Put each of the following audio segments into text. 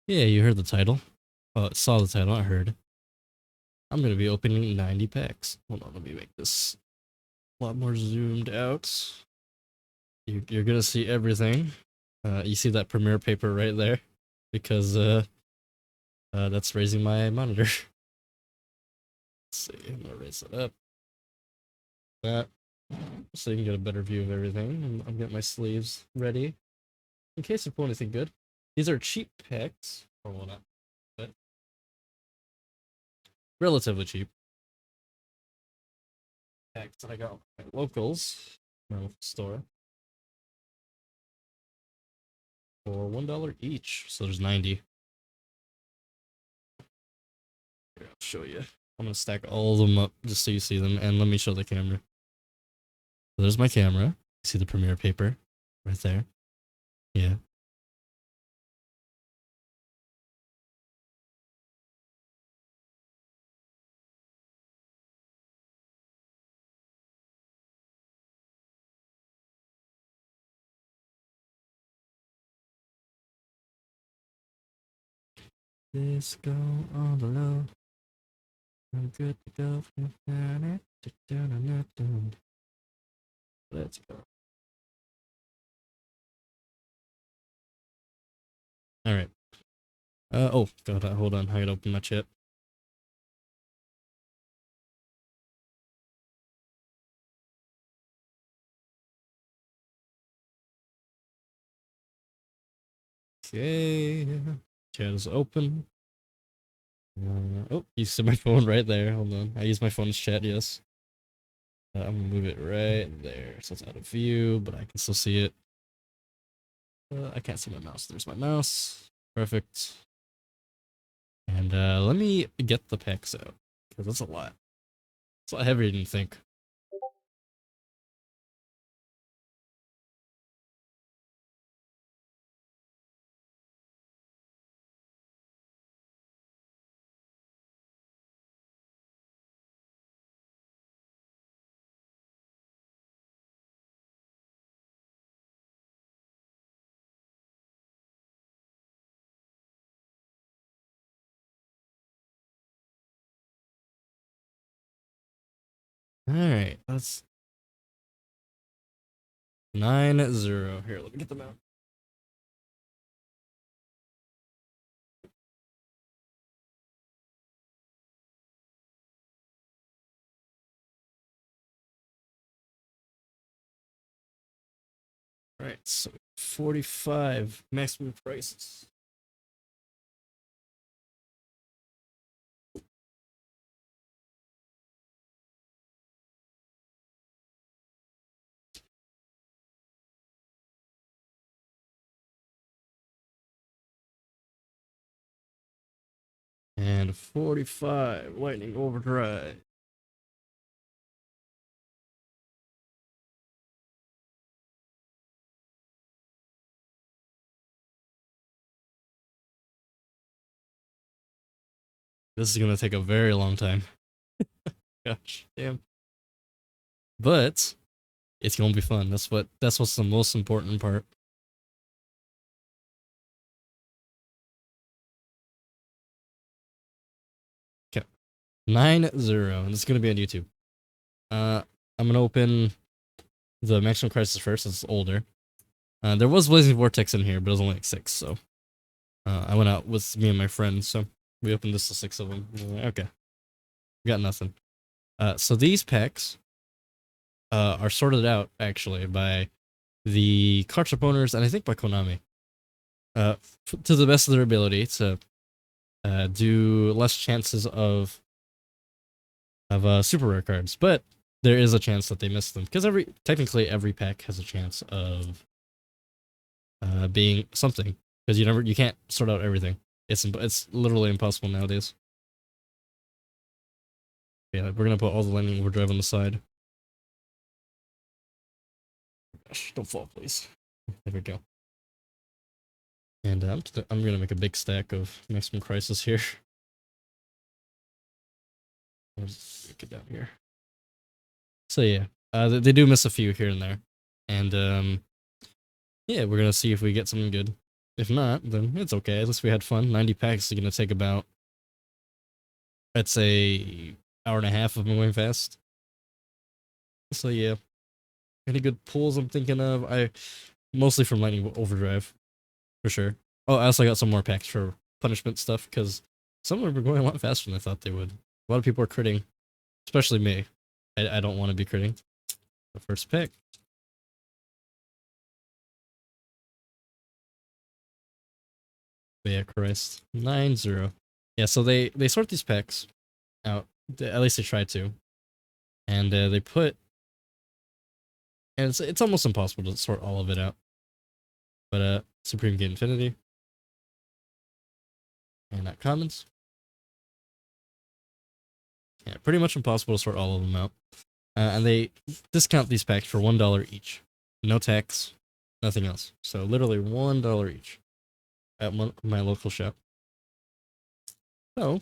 Yeah, you heard the title. Saw the title, I heard. I'm gonna be opening 90 packs. Hold on, let me make this a lot more zoomed out. You're gonna see everything. You see that premiere paper right there? Because that's raising my monitor. Let's see, I'm gonna raise it up. That so you can get a better view of everything. And I'm getting my sleeves ready in case I pull anything good. These are cheap packs. Or well, not, but relatively cheap packs that I got at locals, my local store, for $1 each. So there's 90. Here, I'll show you. I'm gonna stack all of them up just so you see them, and let me show the camera. So there's my camera. You see the premiere paper right there. Yeah. Disco on the low. I'm good to go. Let's go. All right. Oh, God, hold on. I gotta open my chat. Okay. Chat is open. Oh, you see my phone right there. Hold on. I use my phone as chat, yes. I'm gonna move it right there so it's out of view, but I can still see it. I can't see my mouse. There's my mouse. Perfect. And let me get the packs out, because that's a lot. It's a lot heavier than you think. Alright, that's 9-0. Here, let me get them out. Alright, so 45 maximum prices. And 45 lightning overdrive. This is gonna take a very long time. Gosh, damn. But it's gonna be fun. That's what's the most important part. Okay. 9-0. And it's gonna be on YouTube. I'm gonna open the Maximum Crisis first, it's older. There was Blazing Vortex in here, but it was only like 6, so I went out with me and my friends, so we opened this to 6 of them. Okay. Got nothing. So these packs are sorted out actually by the card shop owners and I think by Konami. To the best of their ability to do less chances of super rare cards, but there is a chance that they miss them because technically every pack has a chance of being something because you can't sort out everything. It's literally impossible nowadays. Yeah, we're gonna put all the lightning overdrive on the side. Gosh, don't fall, please. There we go. And I'm gonna make a big stack of Maximum Crisis here. Let's get down here. So yeah, they do miss a few here and there, and yeah, we're gonna see if we get something good. If not, then it's okay. At least we had fun. 90 packs is gonna take about, I'd say, hour and a half of moving fast. So yeah, any good pulls I'm thinking of? I mostly from Lightning Overdrive, for sure. Oh, I also got some more packs for punishment stuff because some of them are going a lot faster than I thought they would. A lot of people are critting, especially me. I don't want to be critting. The first pick. But yeah, Christ. 9-0. Yeah, so they sort these packs out. At least they try to. And they put, and it's almost impossible to sort all of it out. But Supreme Gate Infinity. And not commons. Yeah, pretty much impossible to sort all of them out. And they discount these packs for $1 each. No tax, nothing else. So literally $1 each at my local shop. So,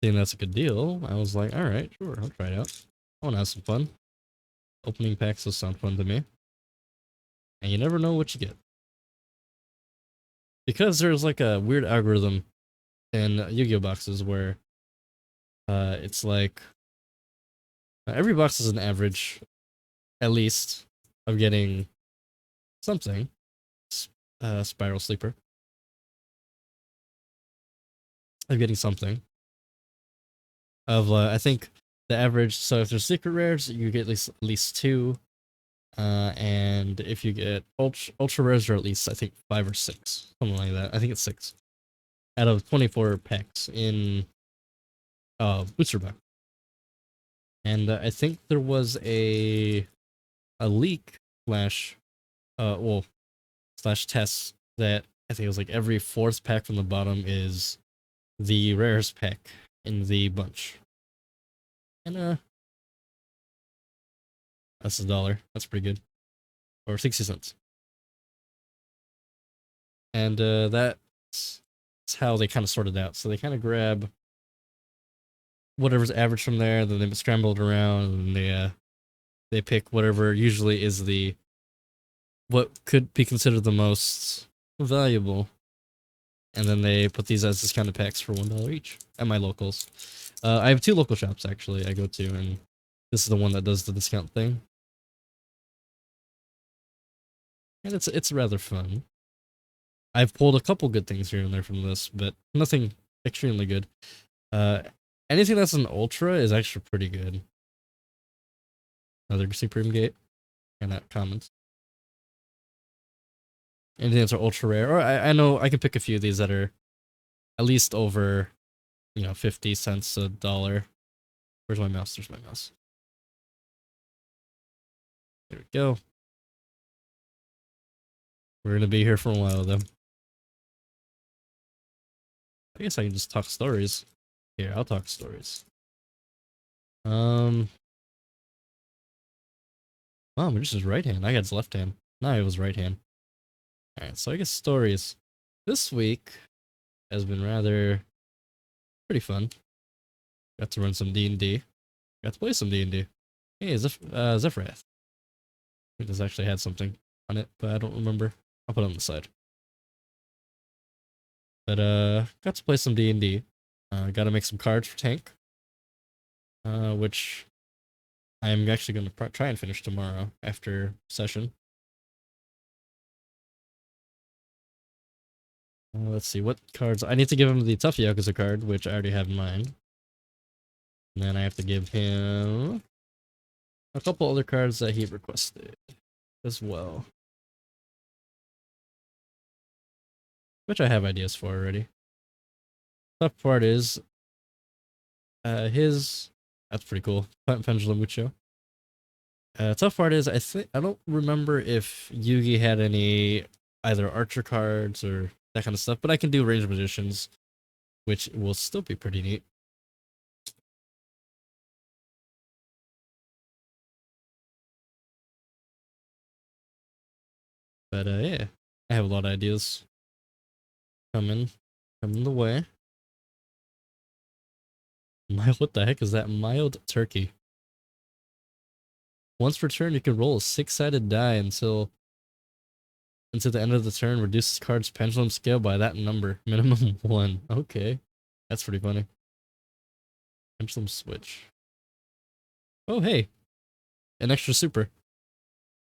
seeing that's a good deal, I was like, alright, sure, I'll try it out. I want to have some fun. Opening packs will sound fun to me. And you never know what you get. Because there's like a weird algorithm in Yu-Gi-Oh boxes where it's like every box is an average, at least, of getting something. Spiral Sleeper. Of getting something. Of I think the average. So if there's secret rares, you get at least 2. And if you get ultra rares, are at least I think 5 or 6, something like that. I think it's 6 out of 24 packs in booster box. And I think there was a leak slash slash test that I think it was like every 4th pack from the bottom is the rarest pack in the bunch. And that's $1. That's pretty good. Or 60 cents. And that's how they kind of sorted out. So they kind of grab whatever's average from there, then they scramble it around, and they pick whatever usually is what could be considered the most valuable, and then they put these as discounted packs for $1 each at my locals. I have 2 local shops actually I go to, and this is the one that does the discount thing, and it's rather fun. I've pulled a couple good things here and there from this, but nothing extremely good. Anything that's an ultra is actually pretty good. Another Supreme Gate, and that commons. Anything that's ultra rare, or I know I can pick a few of these that are at least over, 50 cents, $1. Where's my mouse? There's my mouse. There we go. We're gonna be here for a while though. I guess I can just talk stories. Here, I'll talk stories. Oh, this is right hand. I got his left hand. No, it was right hand. Alright, so I guess stories. This week has been rather pretty fun. Got to run some D&D. Got to play some D&D. Hey, Zephyrath. I think this actually had something on it, but I don't remember. I'll put it on the side. But got to play some D&D. Got to make some cards for tank. Which I'm actually going to try and finish tomorrow after session. Let's see, what cards? I need to give him the Tough Yakuza card, which I already have in mind. And then I have to give him a couple other cards that he requested as well. Which I have ideas for already. Tough part is that's pretty cool. Pendulum Mucho. Tough part is I don't remember if Yugi had any either archer cards or that kind of stuff, but I can do ranged magicians, which will still be pretty neat. But yeah, I have a lot of ideas coming the way. What the heck is that? Mild turkey. Once per turn, you can roll a 6-sided die until until the end of the turn. Reduces card's pendulum scale by that number. Minimum 1. Okay. That's pretty funny. Pendulum switch. Oh, hey. An extra super.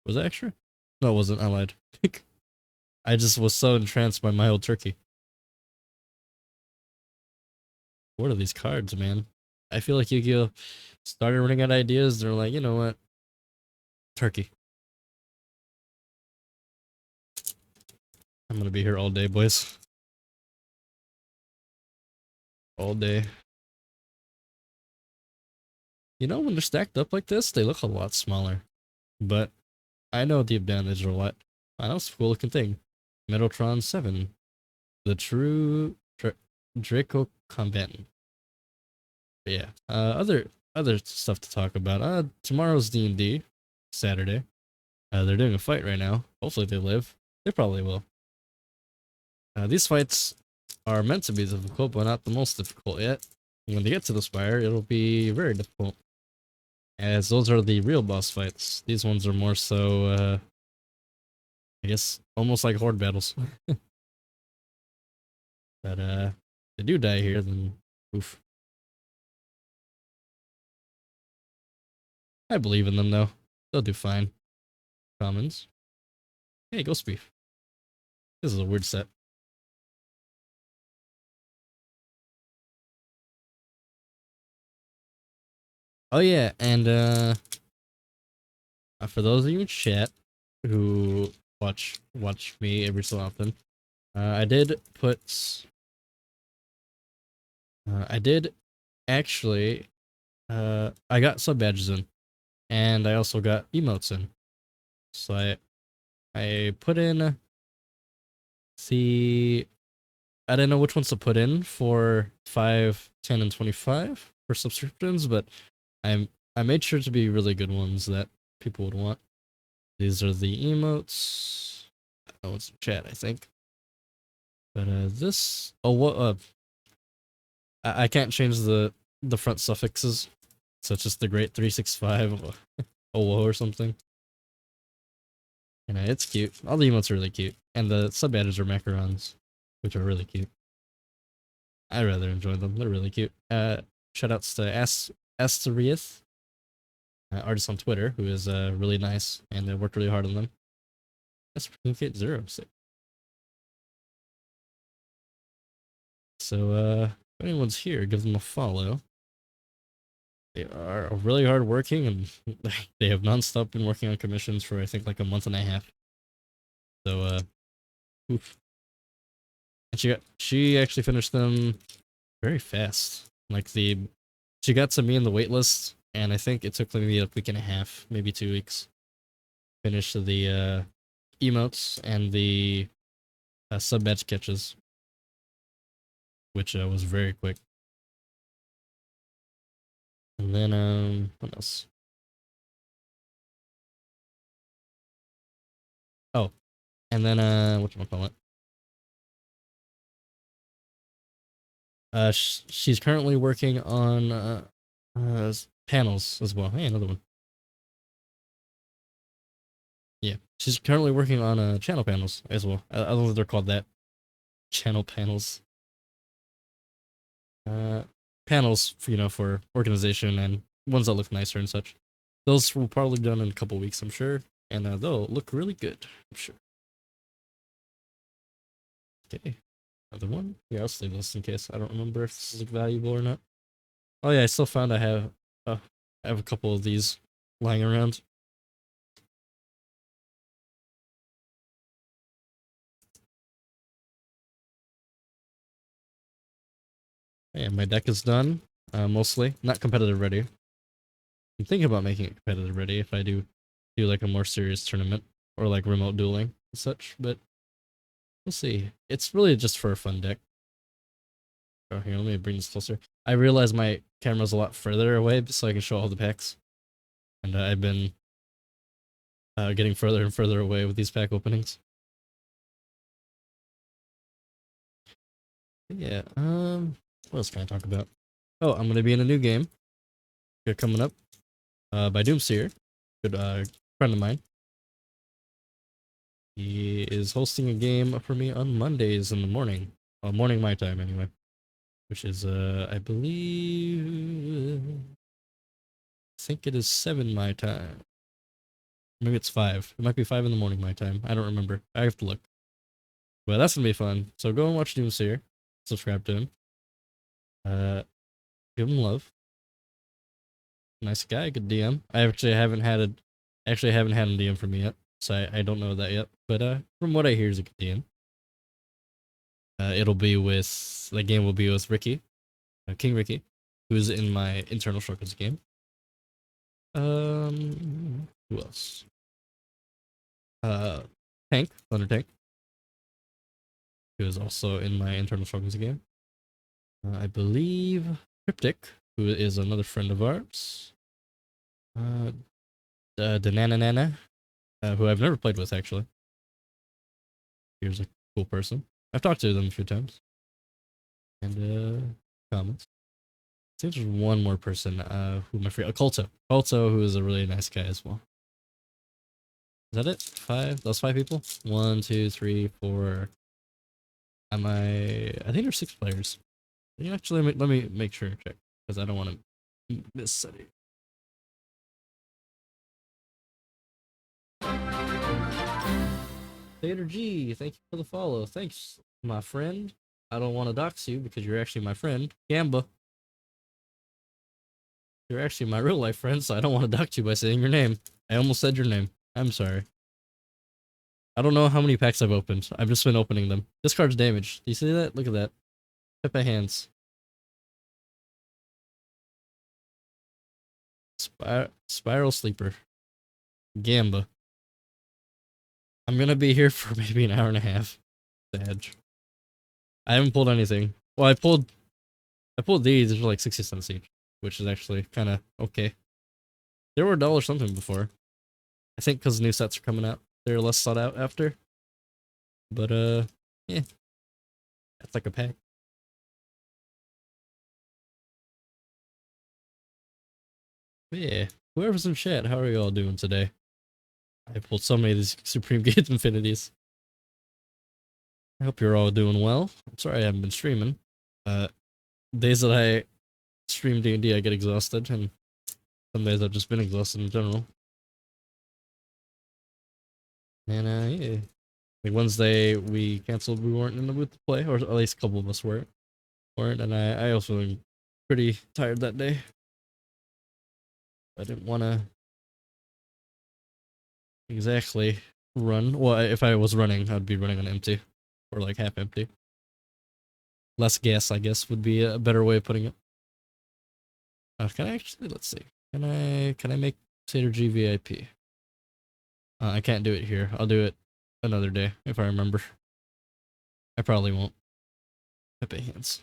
Was it extra? No, it wasn't. I lied. I just was so entranced by my old turkey. What are these cards, man? I feel like Yu-Gi-Oh! Started running out of ideas. They're like, you know what? Turkey. I'm gonna be here all day, boys. All day. You know, when they're stacked up like this, they look a lot smaller. But I know deep down these are a lot. Oh, that was a cool looking thing. Metaltron 7. The true Draco Combatant. But yeah. Other stuff to talk about. Tomorrow's D&D. Saturday. They're doing a fight right now. Hopefully they live. They probably will. These fights are meant to be difficult, but not the most difficult yet. When they get to the Spire, it'll be very difficult. As those are the real boss fights. These ones are more so, I guess, almost like horde battles. But, if they do die here, then oof. I believe in them, though. They'll do fine. Commons. Hey, Ghost Beef. This is a weird set. Oh yeah, and for those of you in chat who watch me every so often, I did put I did actually I got sub badges in, and I also got emotes in. So I put in the I didn't know which ones to put in for 5, 10, and 25 for subscriptions, but I made sure to be really good ones that people would want. These are the emotes. Oh, it's in chat, I think. But this what I can't change the front suffixes, so it's just the Great 365 or or something. And it's cute. All the emotes are really cute, and the sub badges are macarons, which are really cute. I rather enjoy them. They're really cute. Shoutouts to Asterieth, artist on Twitter, who is really nice and worked really hard on them. That's Kit 06. So if anyone's here, give them a follow. They are really hard working, and they have nonstop been working on commissions for I think like a month and a half. So oof. And she actually finished them very fast. Like she got to me in the waitlist, and I think it took maybe a week and a half, maybe 2 weeks. Finish the emotes and the sub badge catches, which was very quick. And then what else? Oh, and then whatchamacallit? She's currently working on panels as well. Hey, another one. Yeah, she's currently working on channel panels as well. I don't know if they're called that. Channel panels. Panels for, for organization and ones that look nicer and such. Those will probably be done in a couple weeks, I'm sure, and they'll look really good, I'm sure. Okay, another one. Yeah, I'll save this in case. I don't remember if this is valuable or not. Oh yeah, I still found I have a couple of these lying around. Yeah, my deck is done, mostly. Not competitive ready. I'm thinking about making it competitive ready if I do like a more serious tournament or like remote dueling and such, but we'll see. It's really just for a fun deck. Oh, here, let me bring this closer. I realize my camera's a lot further away so I can show all the packs. And I've been getting further and further away with these pack openings. Yeah, what else can I talk about? Oh, I'm gonna be in a new game here coming up by Doomseer, good friend of mine. He is hosting a game for me on Mondays in the morning. Morning my time anyway. Which is I think it is 7 my time. Maybe it's 5. It might be 5 in the morning my time. I don't remember. I have to look. But that's gonna be fun. So go and watch Doomsayer. Subscribe to him. Give him love. Nice guy, good DM. I actually haven't had him DM for me yet, so I don't know that yet. But from what I hear, is a good DM. The game will be with Ricky, King Ricky, who's in my internal struggles game. Who else? Tank, Thunder Tank, who is also in my internal struggles game. I believe Cryptic, who is another friend of ours. Dananana, who I've never played with actually. Here's a cool person. I've talked to them a few times. And comments. I think there's one more person who am I forget? Colto, who is a really nice guy as well. Is that it? 5? Those 5 people? 1, 2, 3, 4. I think there's 6 players. Can you actually let me make sure and check because I don't want to miss any. Tater G, thank you for the follow. Thanks, my friend. I don't want to dox you because you're actually my friend. Gamba. You're actually my real life friend, so I don't want to dox you by saying your name. I almost said your name. I'm sorry. I don't know how many packs I've opened. I've just been opening them. This card's damaged. Do you see that? Look at that. Pepe hands. Spiral Sleeper. Gamba. I'm gonna be here for maybe an hour and a half. Sad. I haven't pulled anything. Well, I pulled these for like 60 cents each, which is actually kind of okay. They were $1 something before. I think because new sets are coming out, they're less sought out after. But yeah, that's like a pack. But yeah, whoever's in chat, how are you all doing today? I pulled so many of these Supreme Gate Infinities. I hope you're all doing well. I'm sorry I haven't been streaming. Days that I stream D&D, I get exhausted, and some days I've just been exhausted in general. And yeah, like Wednesday we canceled. We weren't in the mood to play, or at least a couple of us weren't. And I also been pretty tired that day. I didn't want to exactly run. Well, if I was running, I'd be running on empty, or like half empty. Less gas, I guess, would be a better way of putting it. Can I actually? Let's see. Can I make Satyr G VIP? I can't do it here. I'll do it another day if I remember. I probably won't. Pepe hands.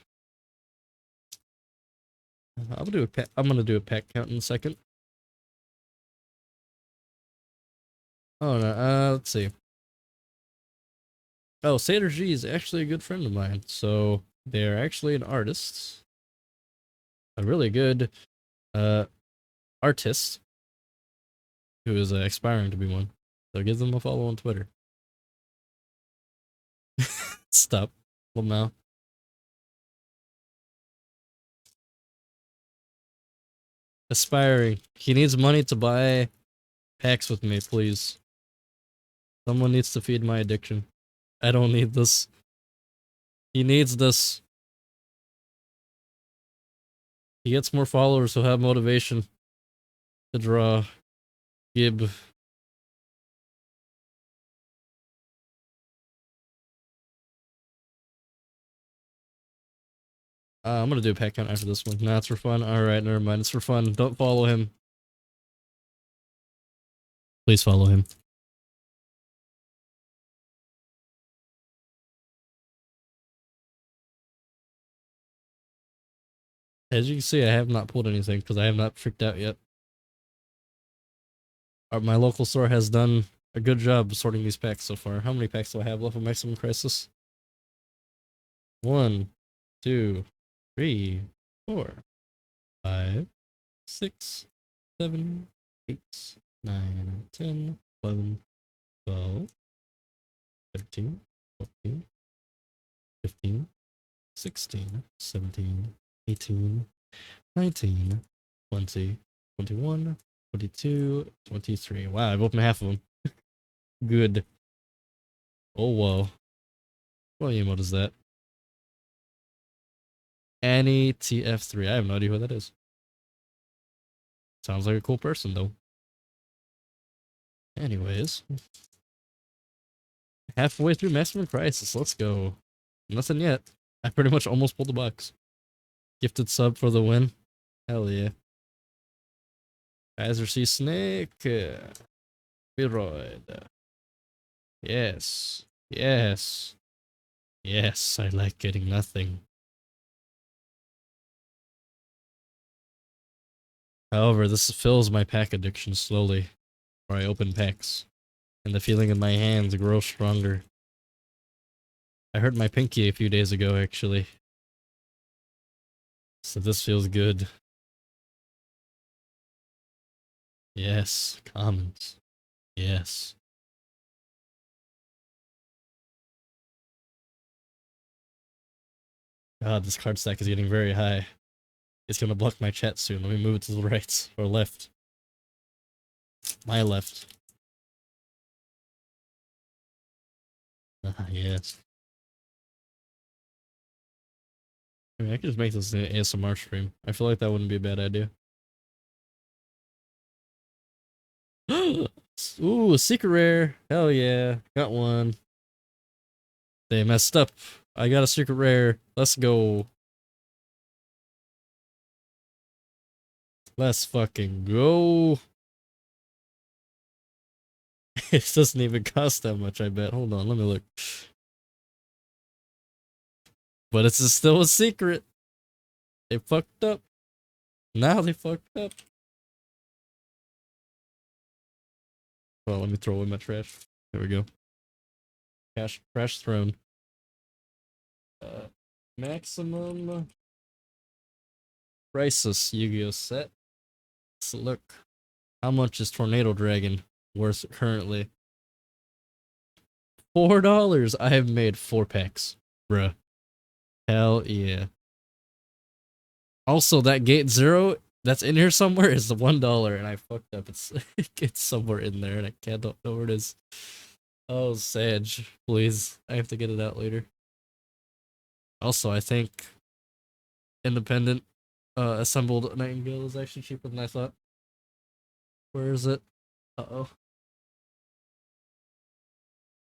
I'm gonna do a pack count in a second. Oh no. Let's see. Oh, Satyr G is actually a good friend of mine. So they're actually an artist, a really good artist who is aspiring to be one. So give them a follow on Twitter. Stop. Well, now. Aspiring. He needs money to buy packs with me, please. Someone needs to feed my addiction. I don't need this. He needs this. He gets more followers who have motivation to draw. Gib. I'm gonna do a pack count after this one. Nah, it's for fun. Alright, never mind. It's for fun. Don't follow him. Please follow him. As you can see, I have not pulled anything because I have not freaked out yet. My local store has done a good job of sorting these packs so far. How many packs do I have left of Maximum Crisis? 1, 2, 3, 4, 5, 6, 7, 8, 9, 10, 11, 12, 13, 14, 15, 16, 17, 18, 19, 20, 21, 22, 23. Wow, I've opened half of them. Good. Oh, whoa. What emote is that? Annie TF3. I have no idea who that is. Sounds like a cool person, though. Anyways. Halfway through Maximum Crisis. Let's go. Nothing yet. I pretty much almost pulled the box. Gifted sub for the win. Hell yeah. Kaiser C Snake. Biroid. Yes. Yes. Yes, I like getting nothing. However, this fills my pack addiction slowly, where I open packs, and the feeling in my hands grows stronger. I hurt my pinky a few days ago, actually, so this feels good. Yes, commons. Yes. God, this card stack is getting very high. It's gonna block my chat soon. Let me move it to the right, or left. My left. Ah, yes. I mean, I could just make this an ASMR stream. I feel like that wouldn't be a bad idea. Ooh, secret rare. Hell yeah. Got one. They messed up. I got a secret rare. Let's go. Let's fucking go. It doesn't even cost that much, I bet. Hold on, let me look. But it's still a secret. They fucked up. Now they fucked up. Well, let me throw away my trash. There we go. Trash thrown. Maximum Crisis Yu-Gi-Oh set. Let's look. How much is Tornado Dragon worth currently? $4. I have made 4 packs. Bruh. Hell yeah. Also, that gate 0 that's in here somewhere is the $1, and I fucked up. It's somewhere in there, and I can't don't know where it is. Oh, Sage, please. I have to get it out later. Also, I think independent assembled Nightingale is actually cheaper than I thought. Where is it? Uh-oh.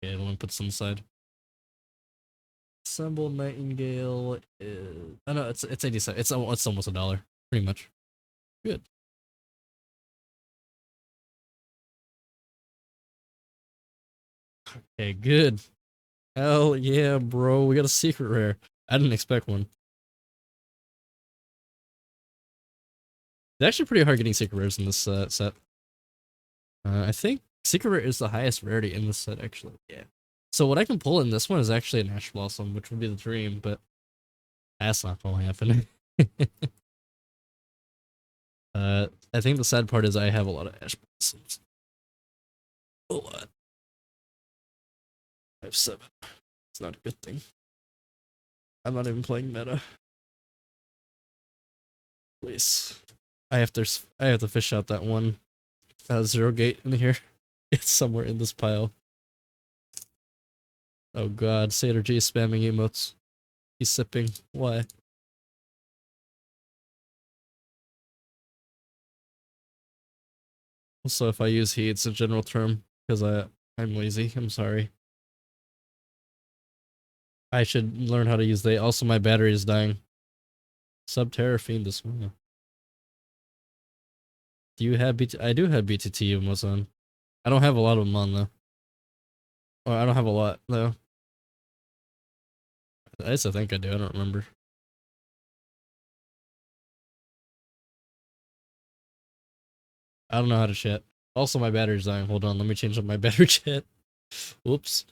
Okay, let me put some aside. Assembled Nightingale is... Oh no, it's 87. It's almost $1, pretty much. Good. Okay, good. Hell yeah, bro. We got a secret rare. I didn't expect one. It's actually pretty hard getting secret rares in this set. I think secret rare is the highest rarity in this set, actually. Yeah. So what I can pull in this one is actually an Ash Blossom, which would be the dream, but that's not gonna happen. I think the sad part is I have a lot of Ash Blossoms. A lot. I have 7. It's not a good thing. I'm not even playing meta. Please. I have to fish out that one 0 gate in here. It's somewhere in this pile. Oh god, Satyr G is spamming emotes. He's sipping. Why? Also, if I use he, it's a general term, because I'm lazy. I'm sorry. I should learn how to use they. Also, my battery is dying. Subterra Fiend this one. Do you have BT? I do have BTT emotes on. I don't have a lot of them on, though. Or I don't have a lot, though. I used to think I do. I don't remember. I don't know how to chat. Also, my battery's dying. Hold on, let me change up my battery chat. Whoops.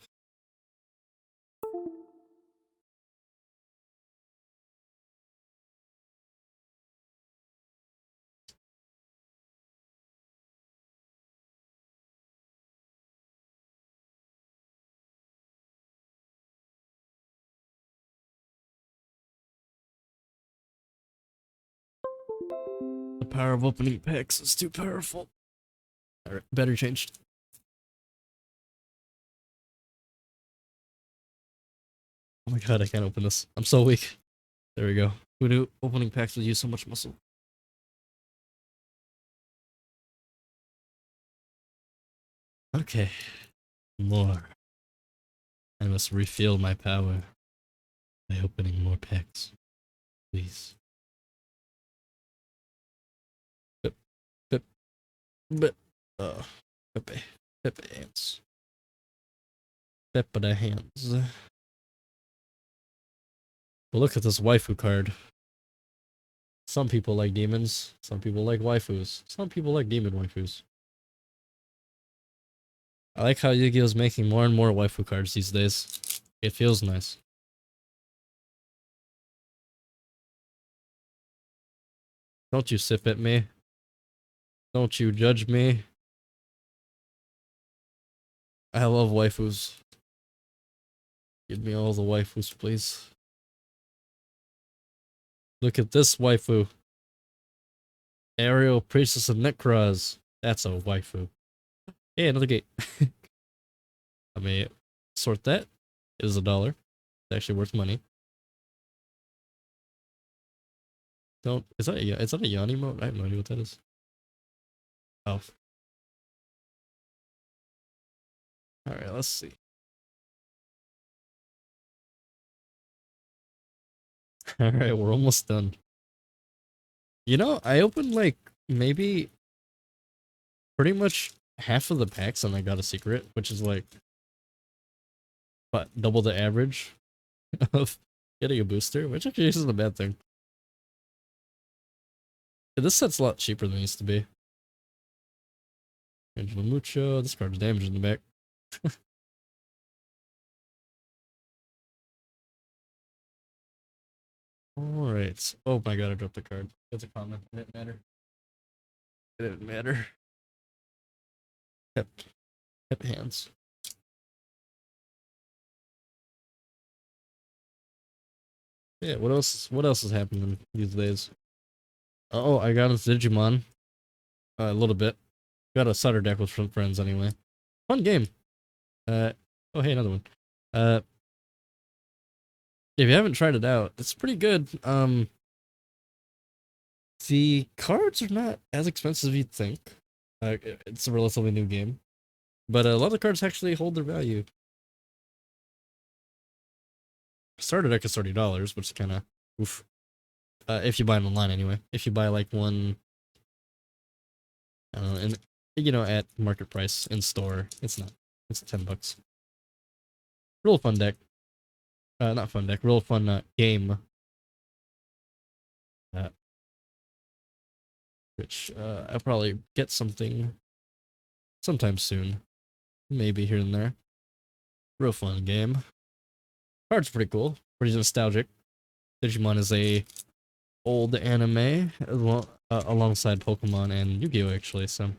The power of opening packs is too powerful. Alright, better changed. Oh my god, I can't open this. I'm so weak. There we go. Who knew opening packs would use so much muscle? Okay. More. I must refill my power by opening more packs. Please. Pip, pip, pip. Pepe. Pepe hands. Pepe the hands. Well, look at this waifu card. Some people like demons. Some people like waifus. Some people like demon waifus. I like how Yu-Gi-Oh! Is making more and more waifu cards these days. It feels nice. Don't you sip at me. Don't you judge me. I love waifus. Give me all the waifus, please. Look at this waifu. Ariel, Priestess of Necroz. That's a waifu. Hey, another gate. I may sort that. It is $1. It's actually worth money. Don't. Is that a Yanni mode? I have no idea what that is. Oh. Alright, let's see. Alright, we're almost done. You know, I opened like maybe pretty much half of the packs and I got a secret, which is like what, double the average of getting a booster, which actually isn't a bad thing. This set's a lot cheaper than it used to be. Angela Mucho, this card's damaged in the back. Alright. Oh my god, I dropped the card. That's a comment. It didn't matter. It didn't matter. Hip hands. Yeah, what else is happening these days? Oh, I got into Digimon. A little bit. Got a Sutter deck with some friends anyway. Fun game. Oh hey, another one. If you haven't tried it out, it's pretty good. The cards are not as expensive as you'd think. It's a relatively new game. But a lot of the cards actually hold their value. Starter deck is $30, which is kind of oof. If you buy it online anyway. If you buy like one, I don't know, and you know, at market price in store, it's not. It's $10. Real fun deck. Not fun deck. Real fun game. Which I'll probably get something sometime soon. Maybe here and there. Real fun game. Card's pretty cool. Pretty nostalgic. Digimon is a old anime alongside Pokemon and Yu-Gi-Oh! Actually, so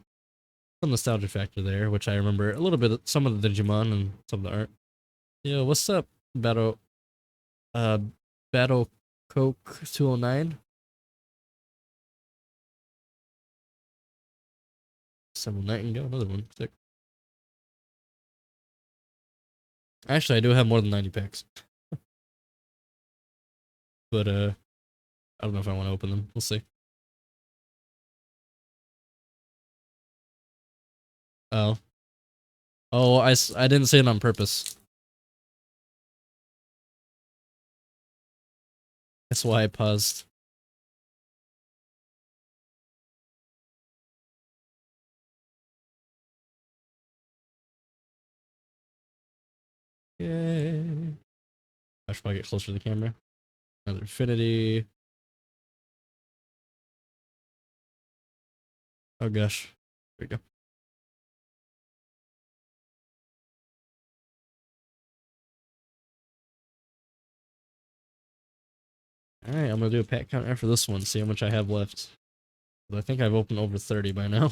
some nostalgia factor there, which I remember a little bit of some of the Digimon and some of the art. Yo, what's up, Battle Coke 209? 7 Nightingale, another one. Sick. Actually, I do have more than 90 packs. But I don't know if I want to open them. We'll see. Oh. Oh, I didn't say it on purpose. That's why I paused. Yay. I should probably get closer to the camera. Another Infinity. Oh gosh. There we go. Alright, I'm gonna do a pack count after this one, see how much I have left. But I think I've opened over 30 by now.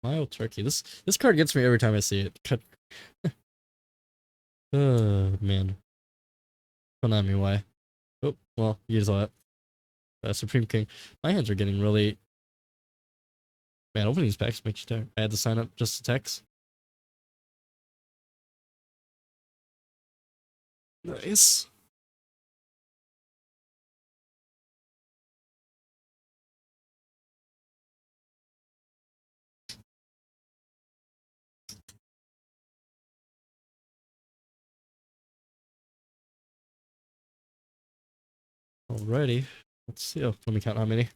Mild Turkey. This card gets me every time I see it. Oh man. Konami, why? Oh, well, you saw it. Supreme King. My hands are getting really... Man, opening these packs makes you tired. I had to sign up just to text. Nice. Alrighty. Let's see. Oh, let me count how many.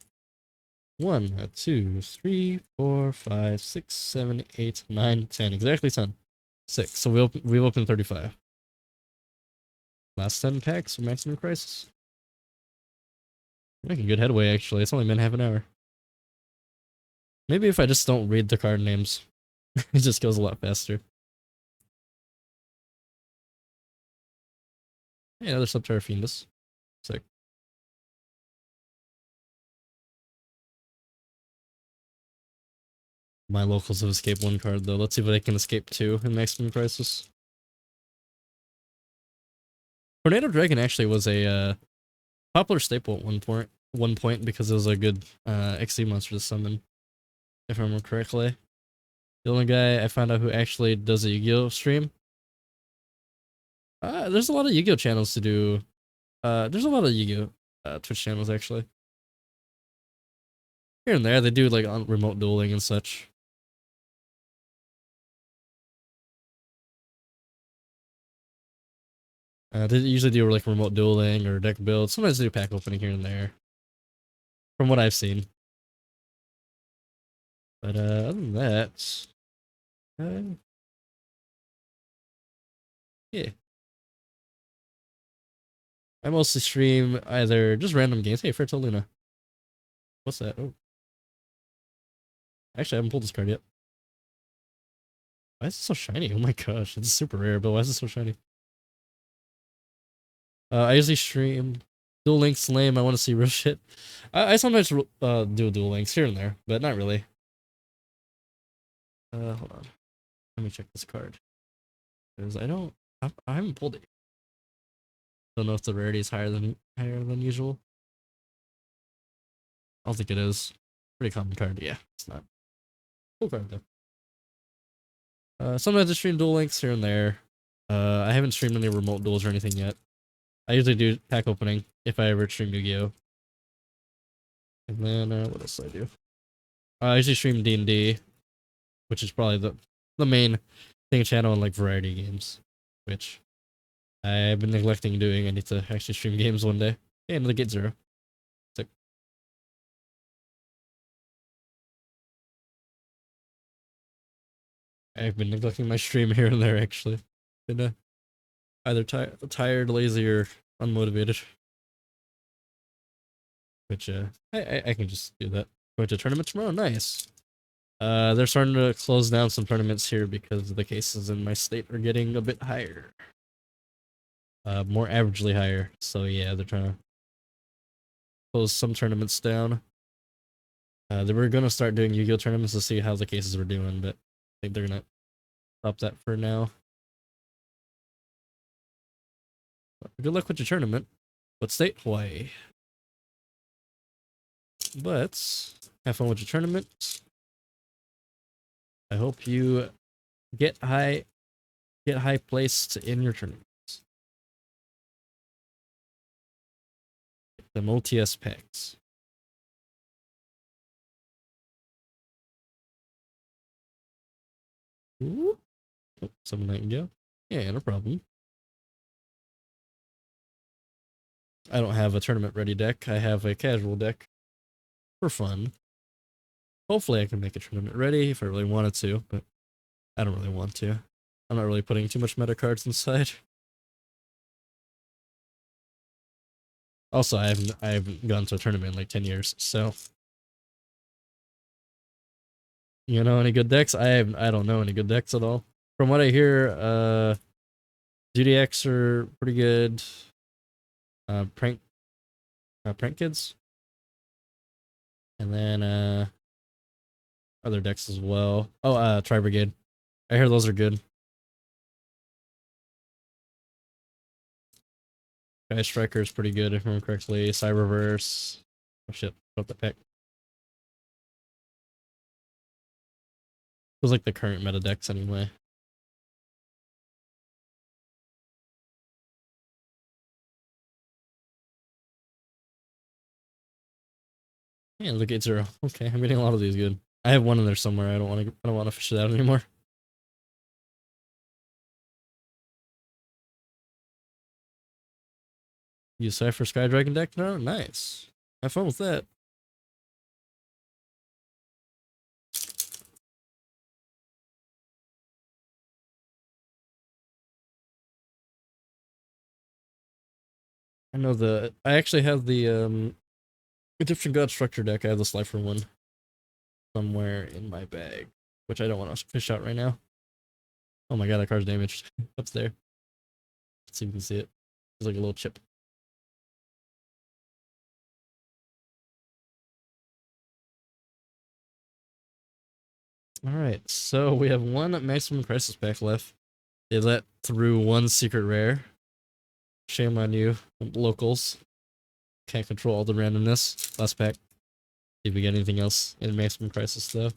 1, 2, 3, 4, 5, 6, 7, 8, 9, 10. Exactly 10. 6. So we've opened 35. Last 10 packs for Maximum Crisis. Making good headway, actually. It's only been half an hour. Maybe if I just don't read the card names, it just goes a lot faster. Hey, another Subterra Fiendus. Sick. My locals have escaped 1 card, though. Let's see if they can escape 2 in Maximum Crisis. Tornado Dragon actually was a popular staple at one point because it was a good XC monster to summon, if I remember correctly. The only guy I found out who actually does a Yu-Gi-Oh stream. There's a lot of Yu-Gi-Oh channels to do. There's a lot of Yu-Gi-Oh Twitch channels actually. Here and there, they do like on remote dueling and such. They usually do like remote dueling or deck build. Sometimes they do pack opening here and there, from what I've seen. But other than that, yeah. I mostly stream either just random games. Hey, Fertaluna. What's that? Oh. Actually, I haven't pulled this card yet. Why is it so shiny? Oh my gosh, it's super rare, but why is it so shiny? I usually stream Duel Links lame. I want to see real shit. I sometimes do Duel Links here and there, but not really. Hold on. Let me check this card. Because I haven't pulled it. Don't know if the rarity is higher than usual. I don't think it is. Pretty common card. Yeah, it's not. Cool card though. Sometimes I stream Duel Links here and there. I haven't streamed any remote duels or anything yet. I usually do pack opening if I ever stream Yu-Gi-Oh. And then what else do I do? I usually stream D&D, which is probably the main thing channel in like variety games, which I've been neglecting doing. I need to actually stream games one day. Hey, another Gate Zero. Sick. I've been neglecting my stream here and there actually. Been either tired, lazy, or unmotivated. Which I can just do that. Going to tournament tomorrow. Nice. They're starting to close down some tournaments here because the cases in my state are getting a bit higher. More averagely higher. So yeah, they're trying to close some tournaments down. They were gonna start doing Yu-Gi-Oh tournaments to see how the cases were doing, but I think they're gonna stop that for now. Good luck with your tournament. What state? Hawaii. But have fun with your tournament. I hope you get high placed in your tournament. The OTS packs. Ooh. Oh, Summon Nightingale. Yeah, no problem. I don't have a tournament ready deck. I have a casual deck for fun. Hopefully I can make a tournament ready if I really wanted to, but I don't really want to. I'm not really putting too much meta cards inside. Also, I haven't gone to a tournament in like 10 years, so you know any good decks? I don't know any good decks at all. From what I hear, GDX are pretty good. Prank Kids. And then other decks as well. Oh, Tri Brigade. I hear those are good. Sky Striker is pretty good if I remember correctly. Cyberverse. Oh shit, drop the pack. It was like the current meta decks anyway. Yeah, look at 0. Okay, I'm getting a lot of these good. I have one in there somewhere. I don't want to fish it out anymore. Use Cypher Sky Dragon deck now? Nice. Have fun with that. I know I actually have the Egyptian God Structure deck. I have the Slifer one somewhere in my bag, which I don't want to fish out right now. Oh my god, that card's damaged. Up there. Let's see if you can see it. It's like a little chip. Alright, so we have one Maximum Crisis pack left. They let through one secret rare. Shame on you, locals. Can't control all the randomness. Last pack. See if we get anything else in Maximum Crisis though.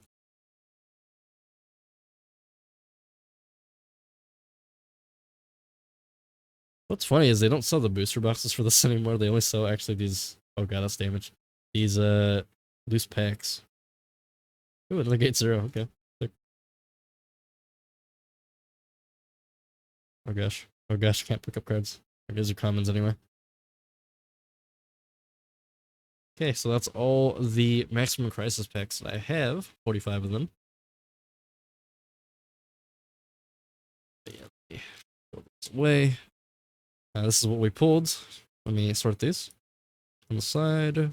What's funny is they don't sell the booster boxes for this anymore. They only sell actually these. Oh god, that's damage. These loose packs. Ooh, another gate 0. Okay. Oh gosh. Oh gosh, can't pick up cards. These are commons anyway. Okay, so that's all the Maximum Crisis packs that I have. 45 of them. Yeah, go this way. This is what we pulled. Let me sort these on the side.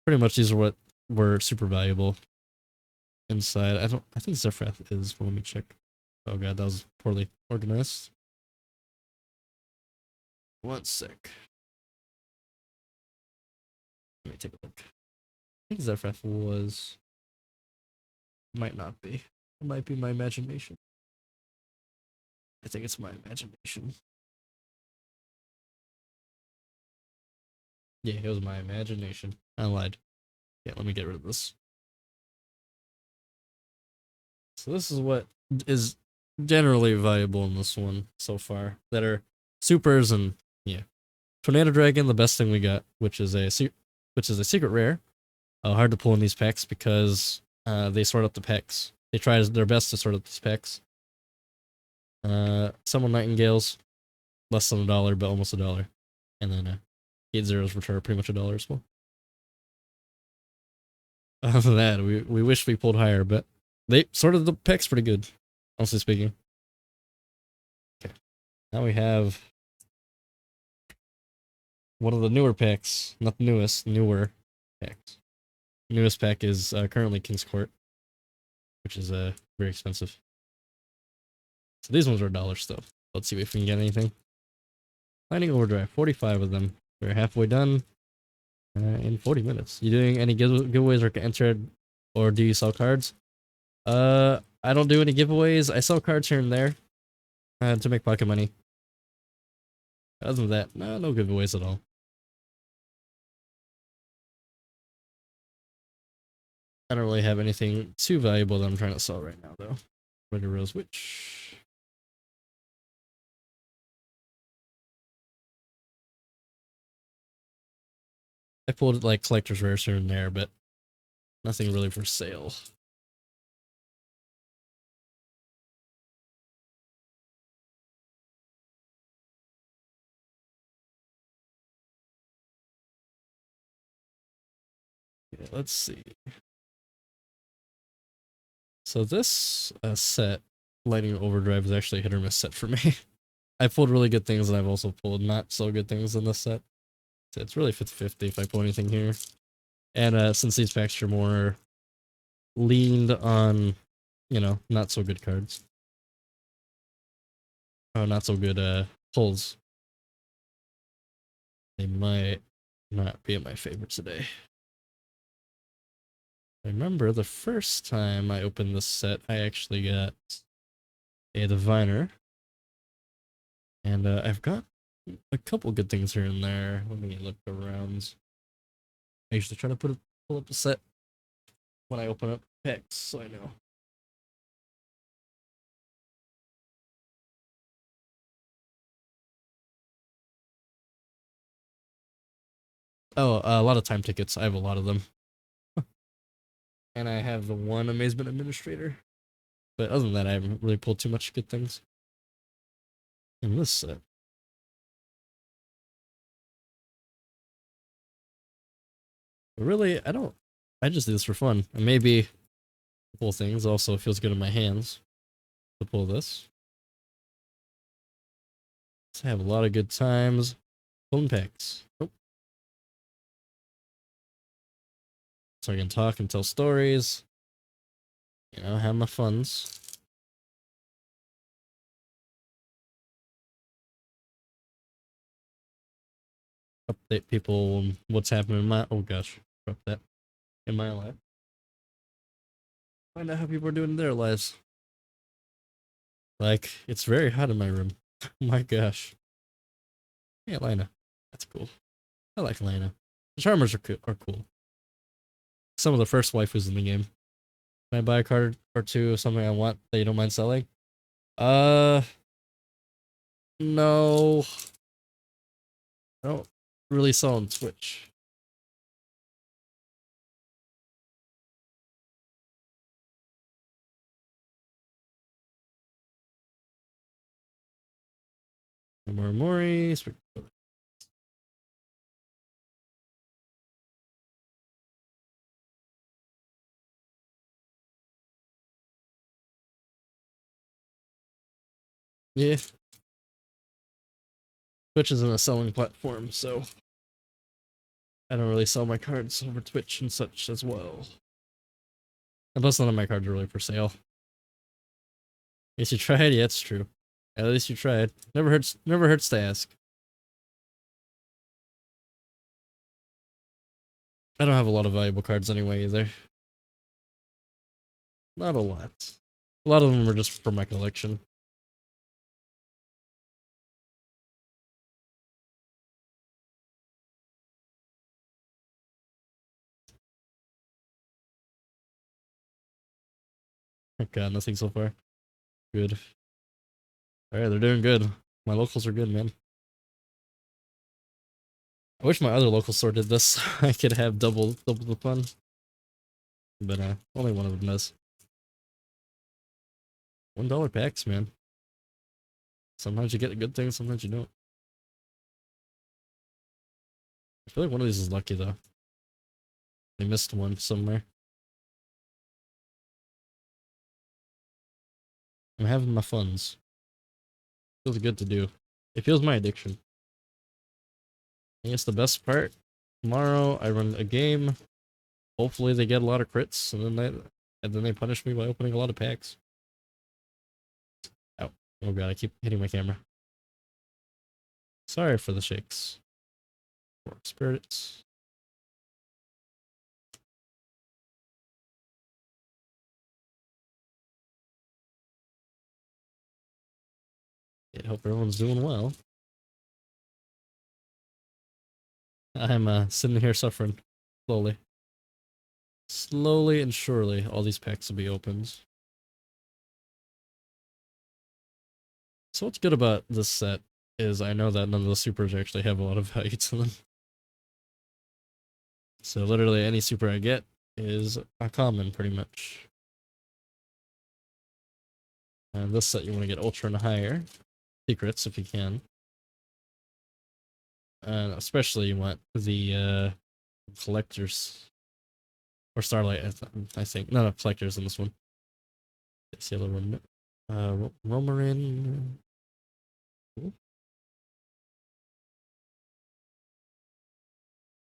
Pretty much these are what were super valuable inside. I think Zephyrath is, but let me check. Oh god, that was poorly organized. One sec. Let me take a look. I think Zephyrath was... Might not be. It might be my imagination. I think it's my imagination. Yeah, it was my imagination. I lied. Yeah, let me get rid of this. So this is what is generally valuable in this one so far. That are supers and yeah. Tornado Dragon, the best thing we got, which is a secret rare. Hard to pull in these packs because they sort up the packs. They try their best to sort up these packs. Summon Nightingales, less than $1, but almost $1. And then Gate Zeros, which are pretty much $1 as well. Other than that, we wish we pulled higher, but they sorted the packs pretty good, honestly speaking. Okay, now we have one of the newer packs, not the newest, newer packs. Newest pack is currently King's Court, which is very expensive. So these ones are $1 still. Let's see if we can get anything. Lightning Overdrive, 45 of them. We're halfway done in 40 minutes. You doing any giveaways or entered, or do you sell cards? I don't do any giveaways. I sell cards here and there to make pocket money. Other than that, no giveaways at all. I don't really have anything too valuable that I'm trying to sell right now, though. Red Rose Witch. I pulled like collector's rares here and there, but nothing really for sale. Yeah, let's see. So this set, Lightning Overdrive, is actually a hit or miss set for me. I pulled really good things, and I've also pulled not so good things in this set. So it's really 50-50 if I pull anything here. And since these packs are more leaned on, you know, not so good cards. Oh, not so good pulls. They might not be in my favorite today. I remember the first time I opened this set, I actually got a Diviner. And I've got a couple good things here and there. Let me look around. I usually try to pull up a set when I open up packs, so I know. Oh, a lot of time tickets. I have a lot of them. And I have the one Amazement Administrator. But other than that, I haven't really pulled too much good things in this set. But really, I just do this for fun. And maybe pull things. Also, feels good in my hands to pull this. So I have a lot of good times pulling packs. Oh. So I can talk and tell stories. You know, have my funs. Update people on what's happening in my, oh gosh, drop that, in my life. Find out how people are doing in their lives. Like, it's very hot in my room. My gosh. Hey, Lina. That's cool. I like Lina. The Charmers are cool. Some of the first waifus in the game. Can I buy a card or two of something I want that you don't mind selling? No. I don't really sell on Twitch. Mori. Yeah. Twitch isn't a selling platform, so I don't really sell my cards over Twitch and such as well. And plus, none of my cards are really for sale. Yes, you tried. Yeah, it's true. At least you tried. Never hurts. Never hurts to ask. I don't have a lot of valuable cards anyway either. Not a lot. A lot of them are just for my collection. Thank God, nothing so far. Good. Alright, they're doing good. My locals are good, man. I wish my other local store did this. I could have double the fun. But only one of them does. $1 packs, man. Sometimes you get a good thing, sometimes you don't. I feel like one of these is lucky though. They missed one somewhere. I'm having my funds. Feels good to do. It feels my addiction. I guess the best part, tomorrow I run a game. Hopefully they get a lot of crits, and then they punish me by opening a lot of packs. Ow. Oh god, I keep hitting my camera. Sorry for the shakes. Spirits. I hope everyone's doing well. I'm sitting here suffering slowly. Slowly and surely, all these packs will be opened. So what's good about this set is I know that none of the supers actually have a lot of value to them. So literally any super I get is a common, pretty much. And this set you want to get ultra and higher. Secrets, if you can. And especially you want the collectors. Or Starlight, I think. No, collectors in this one. It's the other one. Romarin. Cool.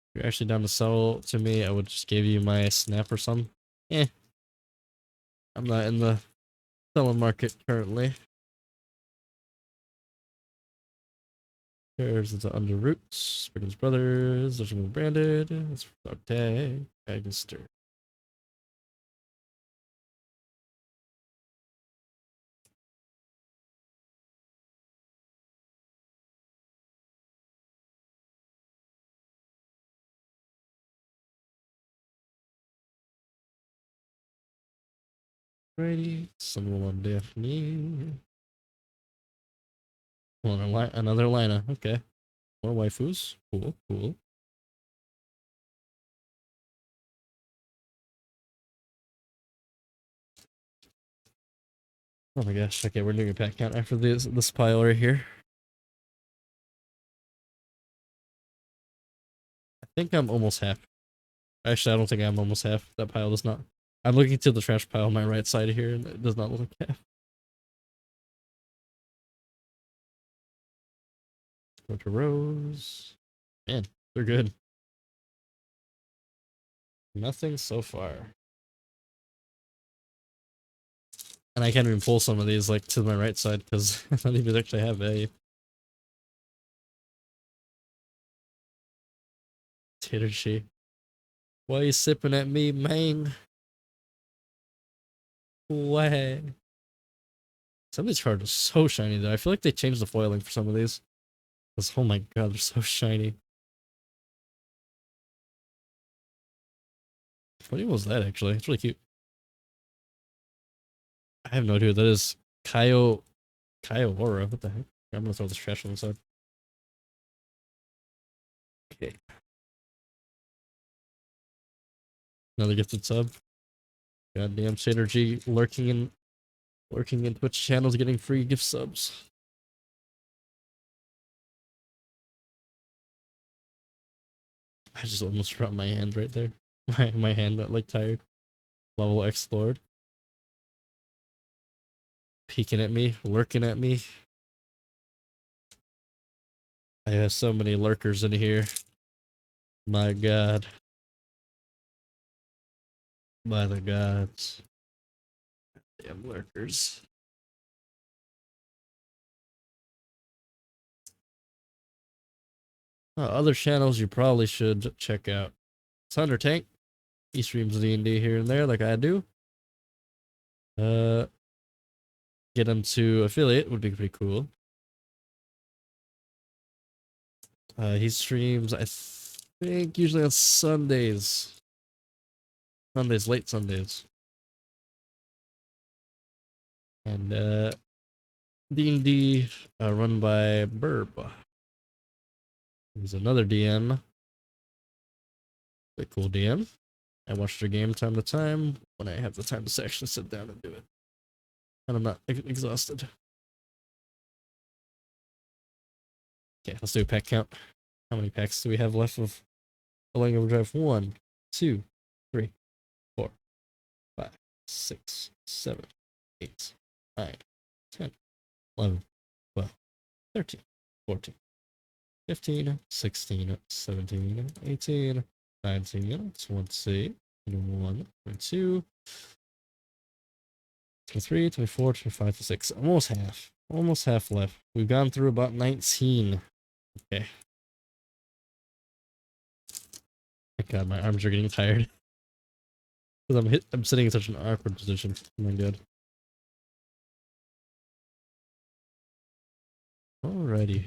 If you're actually down to sell to me, I would just give you my snap or some. Eh. I'm not in the selling market currently. There's the Underroots, Spriggan's Brothers, there's one branded, that's Dog Tag, Agnister. Alrighty, someone Daphne. Well, another Lina. Okay. More waifus. Cool, cool. Oh my gosh. Okay, we're doing a pack count after this pile right here. I think I'm almost half. Actually, I don't think I'm almost half. That pile does not. I'm looking to the trash pile on my right side here, and it does not look like half. Go to Rose. Man, they're good. Nothing so far. And I can't even pull some of these like to my right side because I don't even actually have a tater she. Why are you sipping at me, man? Why? Some of these cards are so shiny though. I feel like they changed the foiling for some of these. Because oh my god, they're so shiny. What even was that actually? It's really cute. I have no idea what that is. Kyogre. What the heck? I'm gonna throw this trash on the side. Okay. Another gifted sub. Goddamn Synergy lurking in Twitch channels getting free gift subs. I just almost dropped my hand right there. My hand got like tired. Level X Lord. Peeking at me, lurking at me. I have so many lurkers in here. My god. By the gods. Damn lurkers. Other channels you probably should check out. Thunder Tank. He streams D&D here and there like I do. Get him to affiliate would be pretty cool. He streams, I think, usually on Sundays. Late Sundays. And D&D run by Burb. He's another DM. A cool DM. I watch their game time to time when I have the time to actually sit down and do it. And I'm not exhausted. Okay, let's do a pack count. How many packs do we have left of Millennium Overdrive? 1, 2, 3, 4, 5, 6, 7, 8, 9, 10, 11, 12, 13, 14, 15, 16, 17, 18, 19, 20, 21, 22, 23, 24, 25, 26. Almost half. Almost half left. We've gone through about 19. Okay. God, my arms are getting tired. Because I'm sitting in such an awkward position. Oh my god. Alrighty.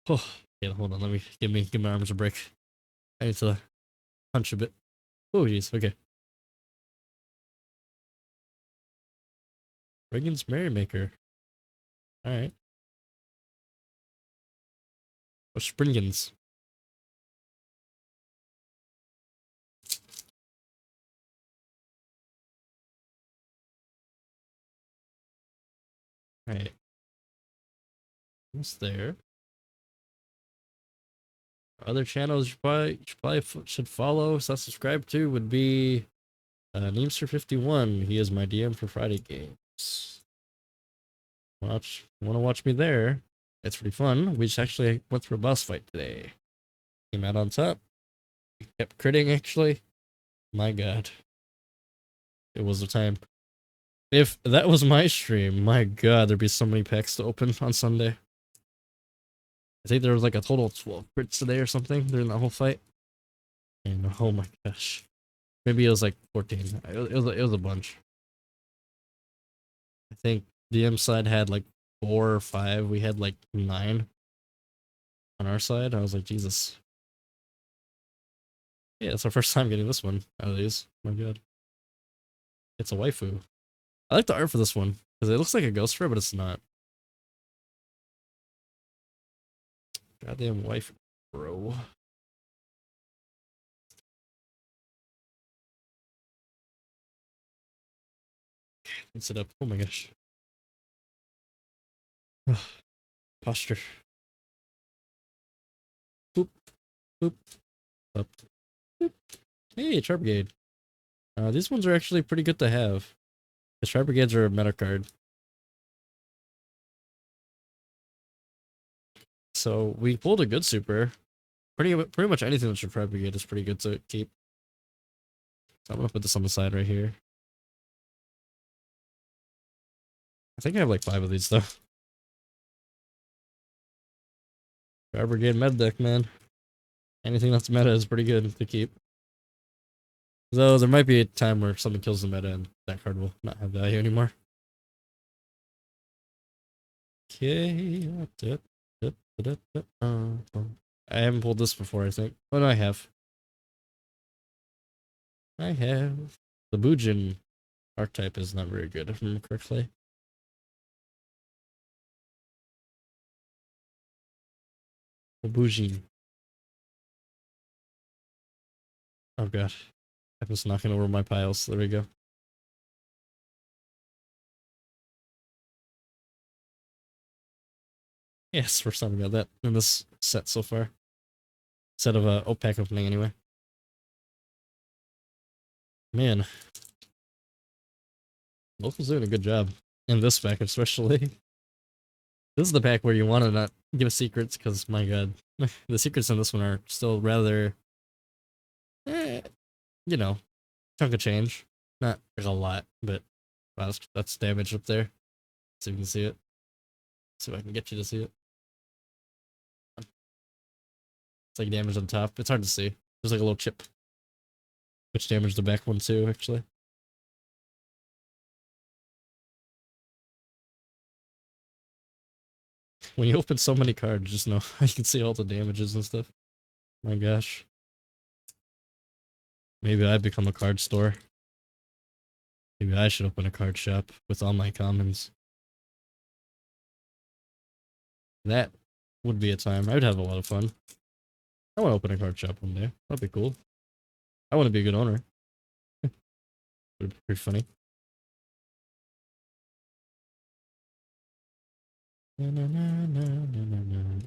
Oh, yeah, hold on. Let me give my arms a break. I need to punch a bit. Oh jeez, okay. Reagan's Merrymaker. Alright. Oh, Springans. Alright. What's there? Other channels you probably should follow, subscribe to would be Neemster51. He is my DM for Friday games. Want to watch me there? It's pretty fun. We just actually went through a boss fight today. Came out on top. Kept critting actually. My god. It was a time. If that was my stream, my god, there'd be so many packs to open on Sunday. I think there was like a total of 12 crits today or something during that whole fight. And oh my gosh. Maybe it was like 14. It was a bunch. I think DM side had like 4 or 5. We had like 9 on our side. I was like, Jesus. Yeah, it's our first time getting this one out of these. Oh my god. It's a waifu. I like the art for this one, because it looks like a ghost rare, but it's not. Goddamn waifu, bro. Let's sit up. Oh my gosh. Posture. Boop, boop, up. Boop. Hey, Char Brigade. These ones are actually pretty good to have. The Char Brigades are a meta card. So we pulled a good super. Pretty much anything with your Char Brigade is pretty good to keep. So I'm gonna put this on the side right here. I think I have like 5 of these though. Char Brigade med deck, man. Anything that's meta is pretty good to keep. Though there might be a time where something kills the meta and that card will not have value anymore. Okay. I haven't pulled this before, I think. Oh no, I have. I have. The Bujin archetype is not very good, if I remember correctly. The Bujin. Oh god. I'm just knocking over my piles. There we go. Yes, first time we got that in this set so far. Set of pack opening anyway. Man. Local's doing a good job. In this pack especially. This is the pack where you want to not give secrets, because my god. The secrets in this one are still rather, you know, chunk of change. Not like a lot, but wow, that's damage up there. So you can see it. See if I can get you to see it. It's like damage on top. It's hard to see. There's like a little chip. Which damaged the back one too, actually. When you open so many cards, just know you can see all the damages and stuff. My gosh. Maybe I become a card store. Maybe I should open a card shop with all my commons. That would be a time. I would have a lot of fun. I want to open a card shop one day. That'd be cool. I want to be a good owner. Would be pretty funny.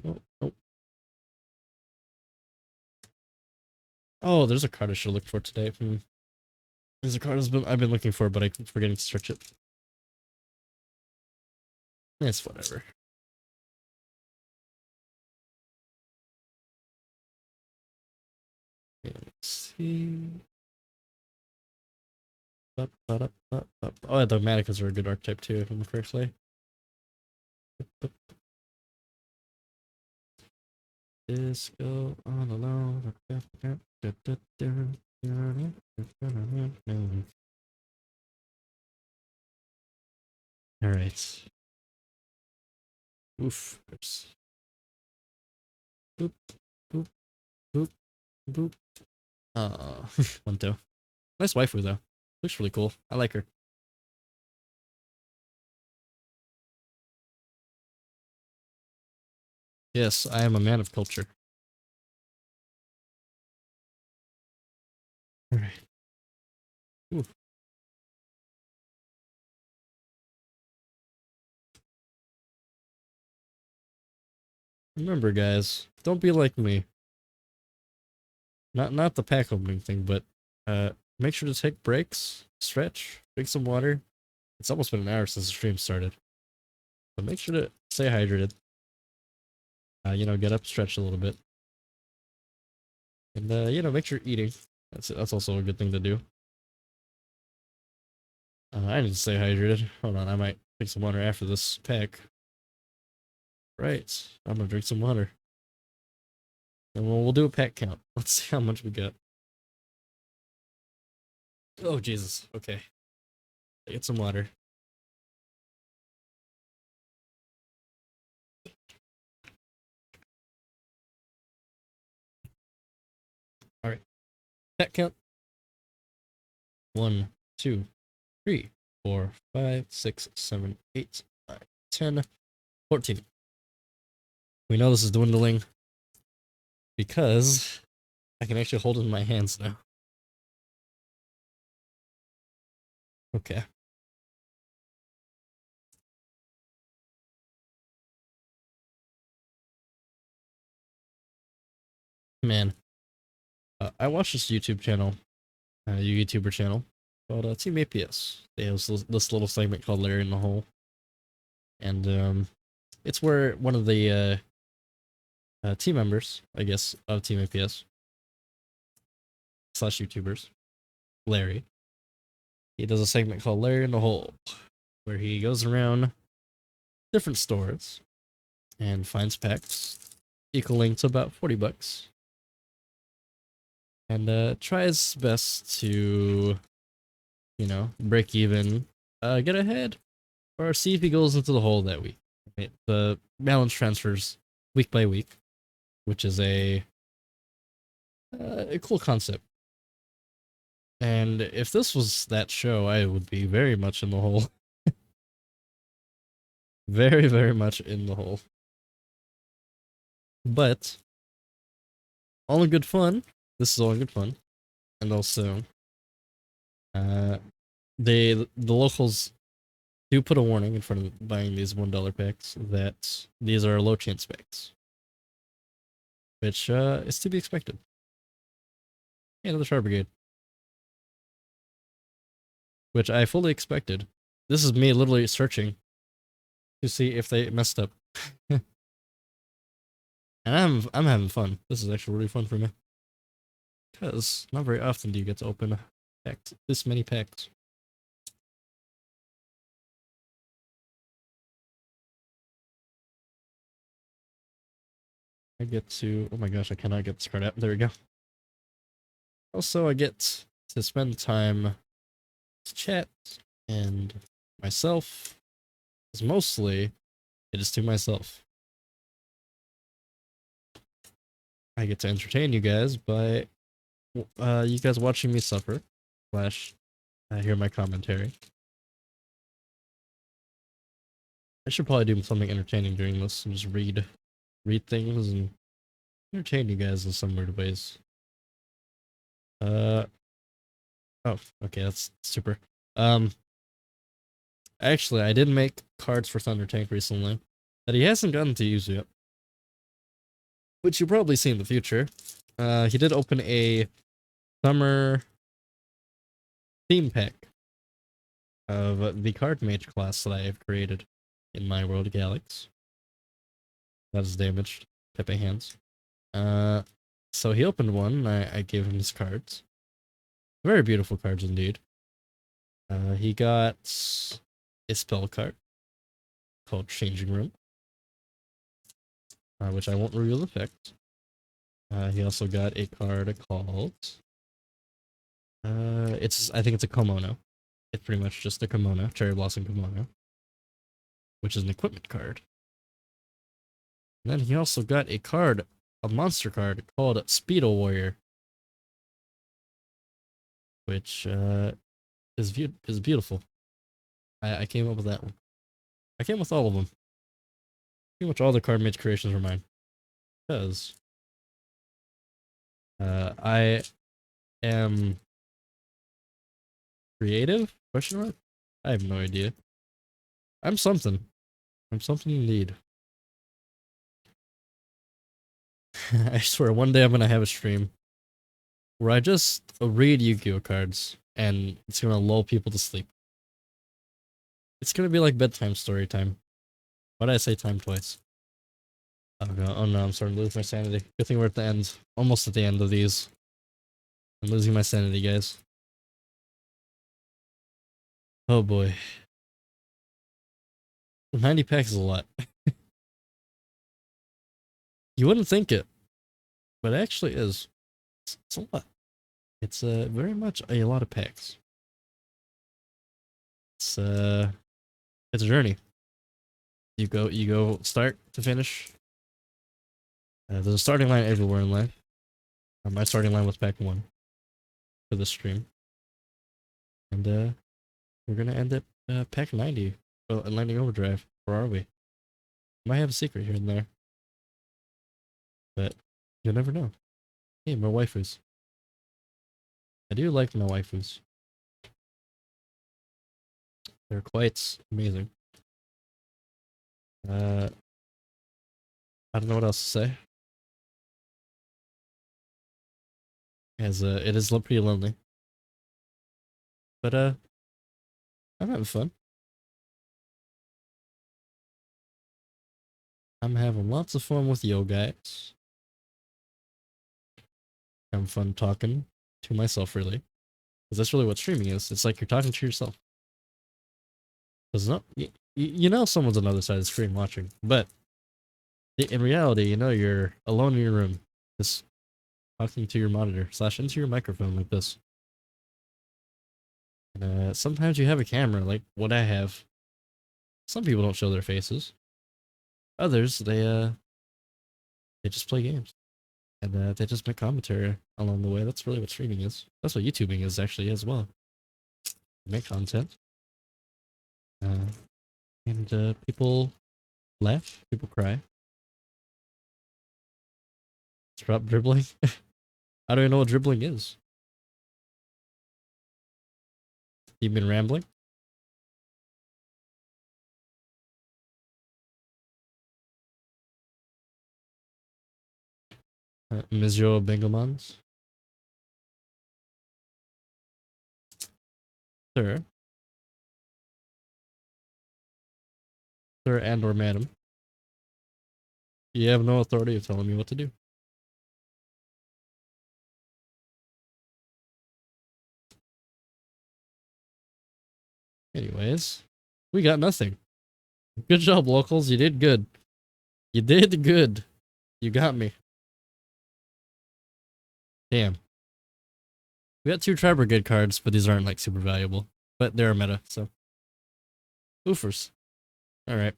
Oh, oh. Oh, there's a card I should look for today. There's a card I've been looking for, but I keep forgetting to search it. It's whatever. Let's see. Oh, the Manicas are a good archetype too, if I'm correctly. Disco on alone. Alright. Oof. Oops. Boop, boop, boop, boop. One, two. Nice waifu though. Looks really cool. I like her. Yes, I am a man of culture. Alright. Remember, guys, don't be like me. Not the pack opening thing, but make sure to take breaks, stretch, drink some water. It's almost been an hour since the stream started, but make sure to stay hydrated. You know, get up, stretch a little bit, and you know, make sure you're eating. That's also a good thing to do. I need to stay hydrated. Hold on, I might drink some water after this pack. Right, I'm gonna drink some water, and we'll do a pack count. Let's see how much we got. Oh Jesus. Okay, get some water. All right. Pack count. 1, 2, 3, 4, 5, 6, 7, 8, 9, 10, 14. We know this is dwindling because I can actually hold it in my hands now. Okay. Man, I watched this YouTube channel, YouTuber channel called Team APS. They have this little segment called Larry in the Hole, and it's where one of the team members, I guess, of Team APS / YouTubers, Larry, he does a segment called Larry in the Hole, where he goes around different stores and finds packs equaling to about $40, and tries best to, you know, break even, get ahead, or see if he goes into the hole that week. Right? The balance transfers week by week, which is a cool concept. And if this was that show, I would be very much in the hole. Very, very much in the hole. But all in good fun. This is all in good fun. And also, the locals do put a warning in front of buying these $1 packs that these are low chance packs, which is to be expected. Hey, another Char Brigade, which I fully expected. This is me literally searching to see if they messed up. And I'm having fun. This is actually really fun for me, because not very often do you get to open packs, this many packs. I get to, oh my gosh, I cannot get this card out. There we go. Also, I get to spend time to chat and myself, because mostly it is to myself. I get to entertain you guys by you guys watching me suffer, / hear my commentary. I should probably do something entertaining during this and just read things and entertain you guys in some weird ways. Oh, okay, that's super. Actually, I did make cards for Thunder Tank recently that he hasn't gotten to use yet, which you'll probably see in the future. He did open a summer theme pack of the card mage class that I have created in my world Galax. That is damaged. Pepe hands. So he opened one, and I gave him his cards. Very beautiful cards indeed. He got a spell card called Changing Room, which I won't reveal the effect. He also got a card called I think it's a Komono. It's pretty much just a Komono, Cherry Blossom Komono, which is an equipment card. And then he also got a card, a monster card called Speedo Warrior, which is beautiful. I came up with that one. I came with all of them. Pretty much all the card mage creations were mine, because I am creative? Question mark? I have no idea. I'm something. I'm something indeed. I swear, one day I'm gonna have a stream where I just read Yu-Gi-Oh cards, and it's gonna lull people to sleep. It's gonna be like bedtime story time. Why did I say time twice? Oh no, I'm starting to lose my sanity. Good thing we're at the end. Almost at the end of these. I'm losing my sanity, guys. Oh boy. 90 packs is a lot. You wouldn't think it, but it actually is. It's a lot. It's very much a lot of packs. It's a journey. You go start to finish. There's a starting line everywhere in life. My starting line was pack 1. for the stream. And we're gonna end at pack 90. Well, at Lightning Overdrive. Where are we? Might have a secret here and there. But you'll never know. Hey, more waifus. I do like my waifus. They're quite amazing. I don't know what else to say. As it is pretty lonely. But I'm having fun. I'm having lots of fun with you guys. Having fun talking to myself, really. Because that's really what streaming is. It's like you're talking to yourself. Because no, you know someone's on the other side of the screen watching. But in reality, you know you're alone in your room. Just talking to your monitor / into your microphone like this. And sometimes you have a camera like what I have. Some people don't show their faces. Others, they just play games. And they just make commentary along the way. That's really what streaming is. That's what YouTubing is actually as well. You make content. And people laugh, people cry. Stop dribbling. I don't even know what dribbling is. You've been rambling? Monsieur Bengelmans? Sir. Sir and or madam. You have no authority of telling me what to do. Anyways, we got nothing. Good job, locals. You did good. You did good. You got me. Damn. We got 2 Tri Brigade cards, but these aren't like super valuable. But they're a meta, so. Oofers. Alright.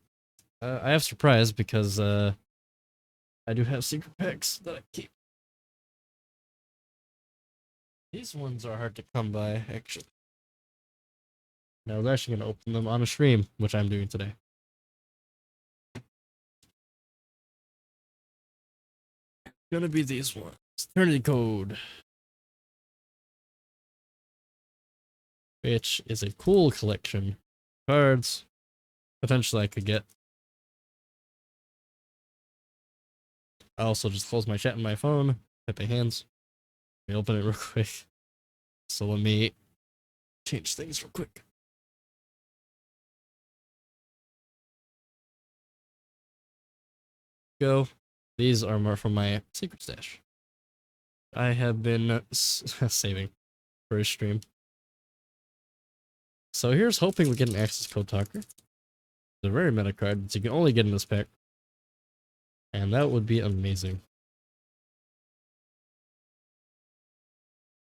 I have surprise because I do have secret packs that I keep. These ones are hard to come by, actually. Now, I was actually going to open them on a stream, which I'm doing today. Gonna be these ones. Eternity Code. Which is a cool collection of cards. Potentially I could get. I also just close my chat on my phone. Hit my hands. Let me open it real quick. So let me change things real quick. Go. These are more from my secret stash. I have been saving for a stream. So here's hoping we get an Access Code Talker. It's a very meta card that you can only get in this pack. And that would be amazing.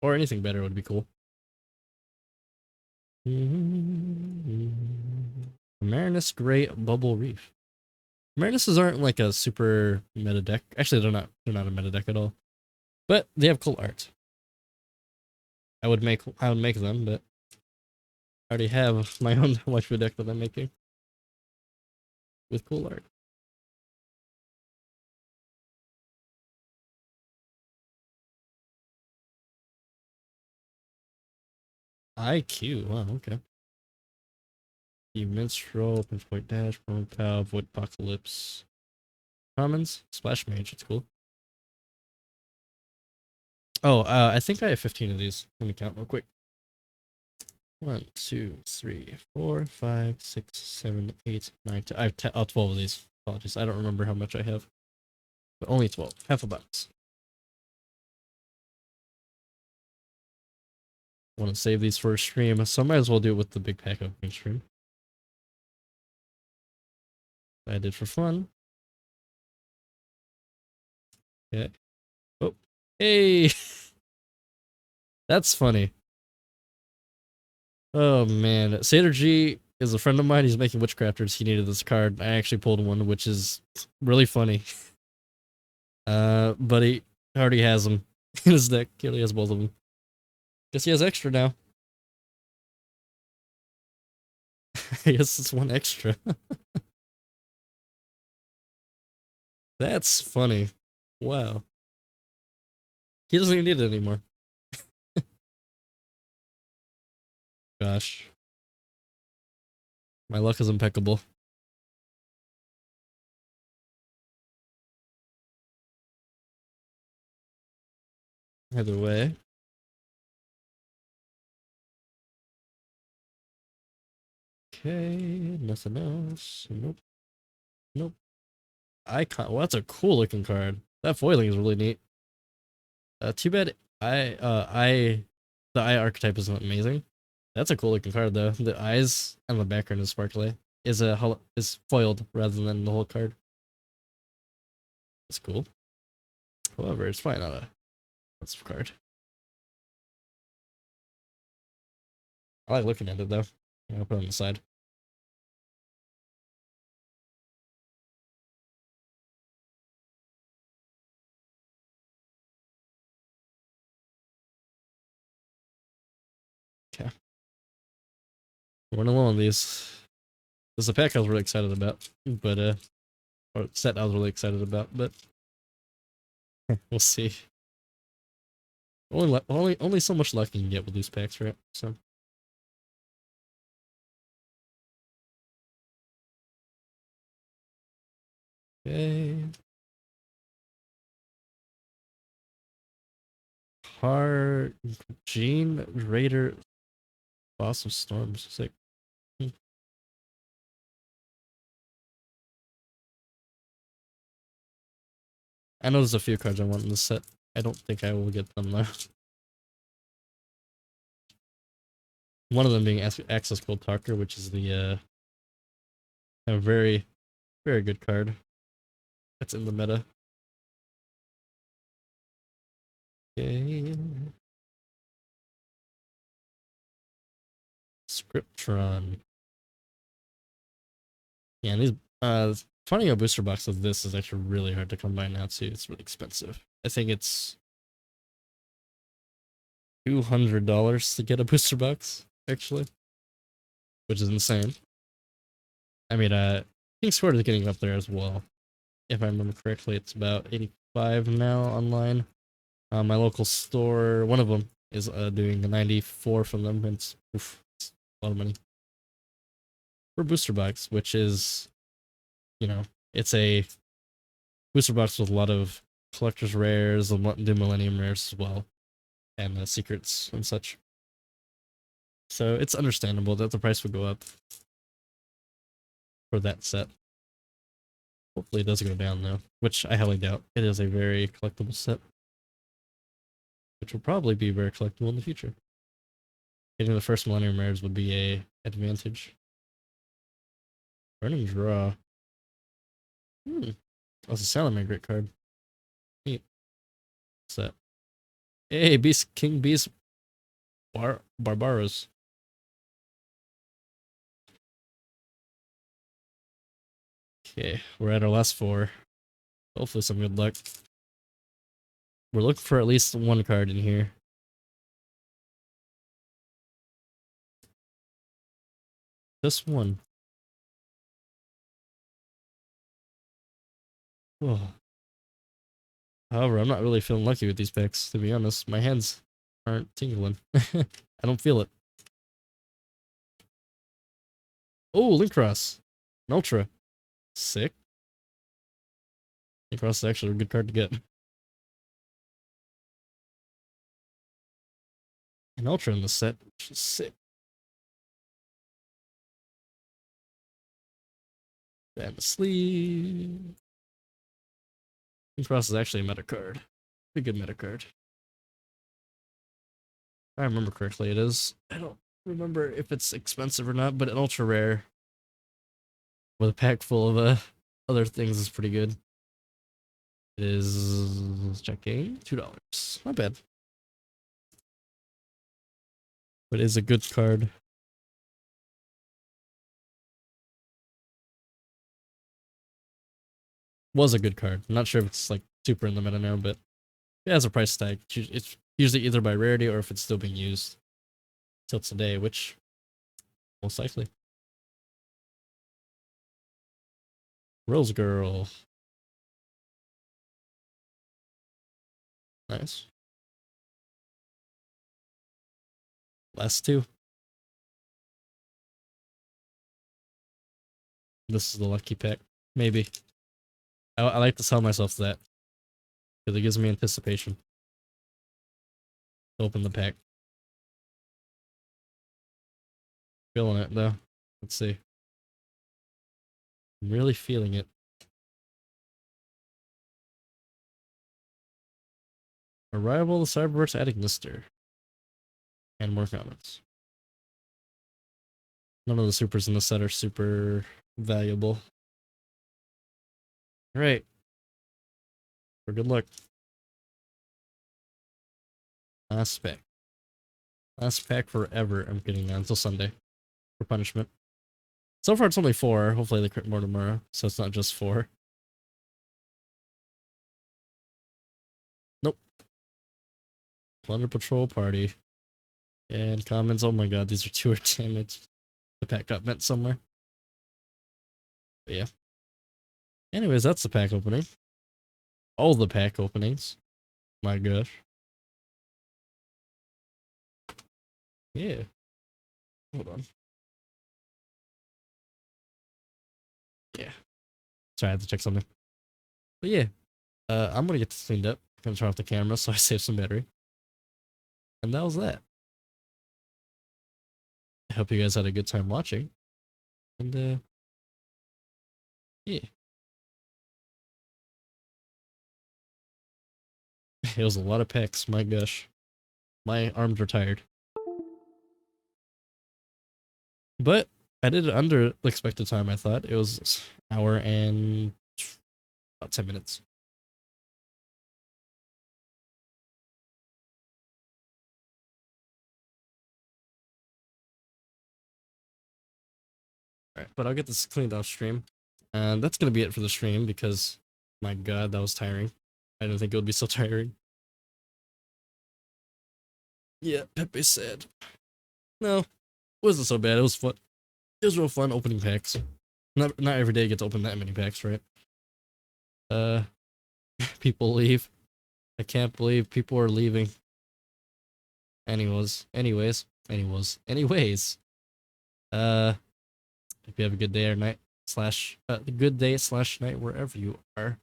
Or anything better would be cool. Marinus Grey Bubble Reef. Marinuses aren't like a super meta deck. Actually, they're not a meta deck at all. But they have cool art. I would make them, but I already have my own waifu deck that I'm making with cool art. IQ, wow, okay. The Minstrel, Pinpoint Dash, Promo Pow, Void Apocalypse. Commons, Splash Mage, it's cool. Oh, I think I have 15 of these. Let me count real quick. 1, 2, 3, 4, 5, 6, 7, 8, 9, 10. I have 12 of these. Apologies, I don't remember how much I have. But only 12. Half a box. I want to save these for a stream, so I might as well do it with the big pack opening stream. I did for fun. Okay. Oh, hey! That's funny. Oh man, Satyr G is a friend of mine. He's making Witchcrafters. He needed this card. I actually pulled one, which is really funny. But he already has them in his deck. He already has both of them. Guess he has extra now. I guess it's one extra. That's funny. Wow. He doesn't even need it anymore. Gosh. My luck is impeccable. Either way. Okay, nothing else. Nope. Nope. Icon. Well, that's a cool looking card. That foiling is really neat. Too bad the eye archetype isn't amazing. That's a cool looking card though. The eyes and the background is sparkly. Is foiled rather than the whole card. That's cool. However, it's probably not a expensive card. I like looking at it though. I'll put it on the side. Okay. We're alone on these. This is a pack I was really excited about, but or set I was really excited about, but we'll see. Only so much luck you can get with these packs, right? So. Okay. Hard Gene Raider Boss of Storms. Sick. I know there's a few cards I want in this set. I don't think I will get them though. One of them being Access Gold Talker, which is the a very, very good card. That's in the meta. Okay. Scriptron. Yeah, and these finding a booster box of this is actually really hard to come by now too. It's really expensive. I think it's $200 to get a booster box, actually. Which is insane. I mean, King Sword is getting up there as well. If I remember correctly, it's about 85 now online. My local store, one of them, is doing a 94 from them. It's a lot of money. For booster box, which is, you know, it's a booster box with a lot of collector's rares, the Millennium rares as well, and secrets and such. So it's understandable that the price would go up for that set. Hopefully it doesn't go down though, which I highly doubt. It is a very collectible set, which will probably be very collectible in the future. Getting the first Millennium rares would be a advantage. Burning Draw. That's a Salamangreat great card. Neat. What's that? Hey, Beast King Beast Barbaros. Okay, we're at our last 4. Hopefully some good luck. We're looking for at least one card in here. This one. Oh. However, I'm not really feeling lucky with these picks, to be honest. My hands aren't tingling. I don't feel it. Oh, Linkross. An Ultra. Sick. Linkross is actually a good card to get. An Ultra in the set, which is sick. And the sleeve. Linkross is actually a meta card. A good meta card. If I remember correctly, it is. I don't remember if it's expensive or not, but an ultra rare with a pack full of other things is pretty good. It is checking $2. Not bad. But it is a good card. Was a good card. I'm not sure if it's like super in the meta now, but it has a price tag. It's Usually either by rarity or if it's still being used till today, which most likely. Rose Girl. Nice. Last two. This is the lucky pack. Maybe. I like to tell myself that. Because it gives me anticipation. To open the pack. Feeling it though. Let's see. I'm really feeling it. Arrival of the Cyberverse adding Lister. And more comments. None of the supers in the set are super valuable. Alright. For good luck. Last pack. Last pack forever I'm getting that until Sunday. For punishment. So far it's only 4. Hopefully they crit more tomorrow. So it's not just 4. Nope. Plunder Patrol Party. And comments. Oh my god, these are 2 damaged. The pack got bent somewhere. But yeah. Anyways, that's the pack opening. All the pack openings. My gosh. Yeah. Hold on. Yeah. Sorry, I had to check something. But yeah. I'm gonna get this cleaned up. I'm gonna turn off the camera so I save some battery. And that was that. I hope you guys had a good time watching. And yeah. It was a lot of packs, my gosh. My arms are tired. But I did it under the expected time, I thought. It was an hour and about 10 minutes. Alright, but I'll get this cleaned off stream. And that's gonna be it for the stream because, my god, that was tiring. I didn't think it would be so tiring. Yeah, Pepe's sad. No, it wasn't so bad. It was fun. It was real fun opening packs. Not every day you get to open that many packs, right? People leave. I can't believe people are leaving. Anyways. Hope you have a good day or night good day / night wherever you are.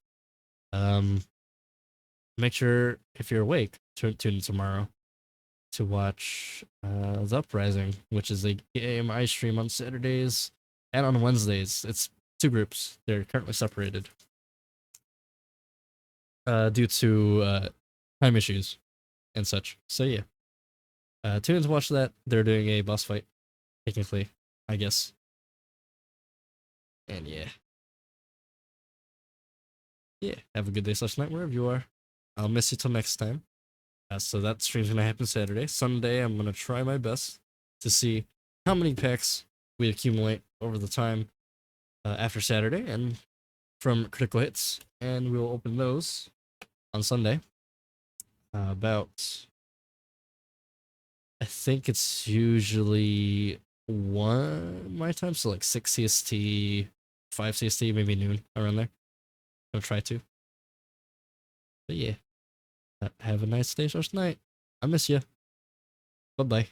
Make sure if you're awake, tune in tomorrow to watch The Uprising, which is a game I stream on Saturdays and on Wednesdays. It's 2 groups. They're currently separated due to time issues and such. So yeah, tune in to watch that. They're doing a boss fight, technically, I guess. And yeah. Yeah, have a good day / night wherever you are. I'll miss you till next time. So that stream's gonna happen Saturday. Sunday, I'm gonna try my best to see how many packs we accumulate over the time after Saturday and from critical hits, and we'll open those on Sunday. About, I think it's usually 1 my time, so like 6 CST, 5 CST, maybe noon, around there. I'm gonna try to. But yeah. Have a nice day / night. I miss you. Bye-bye.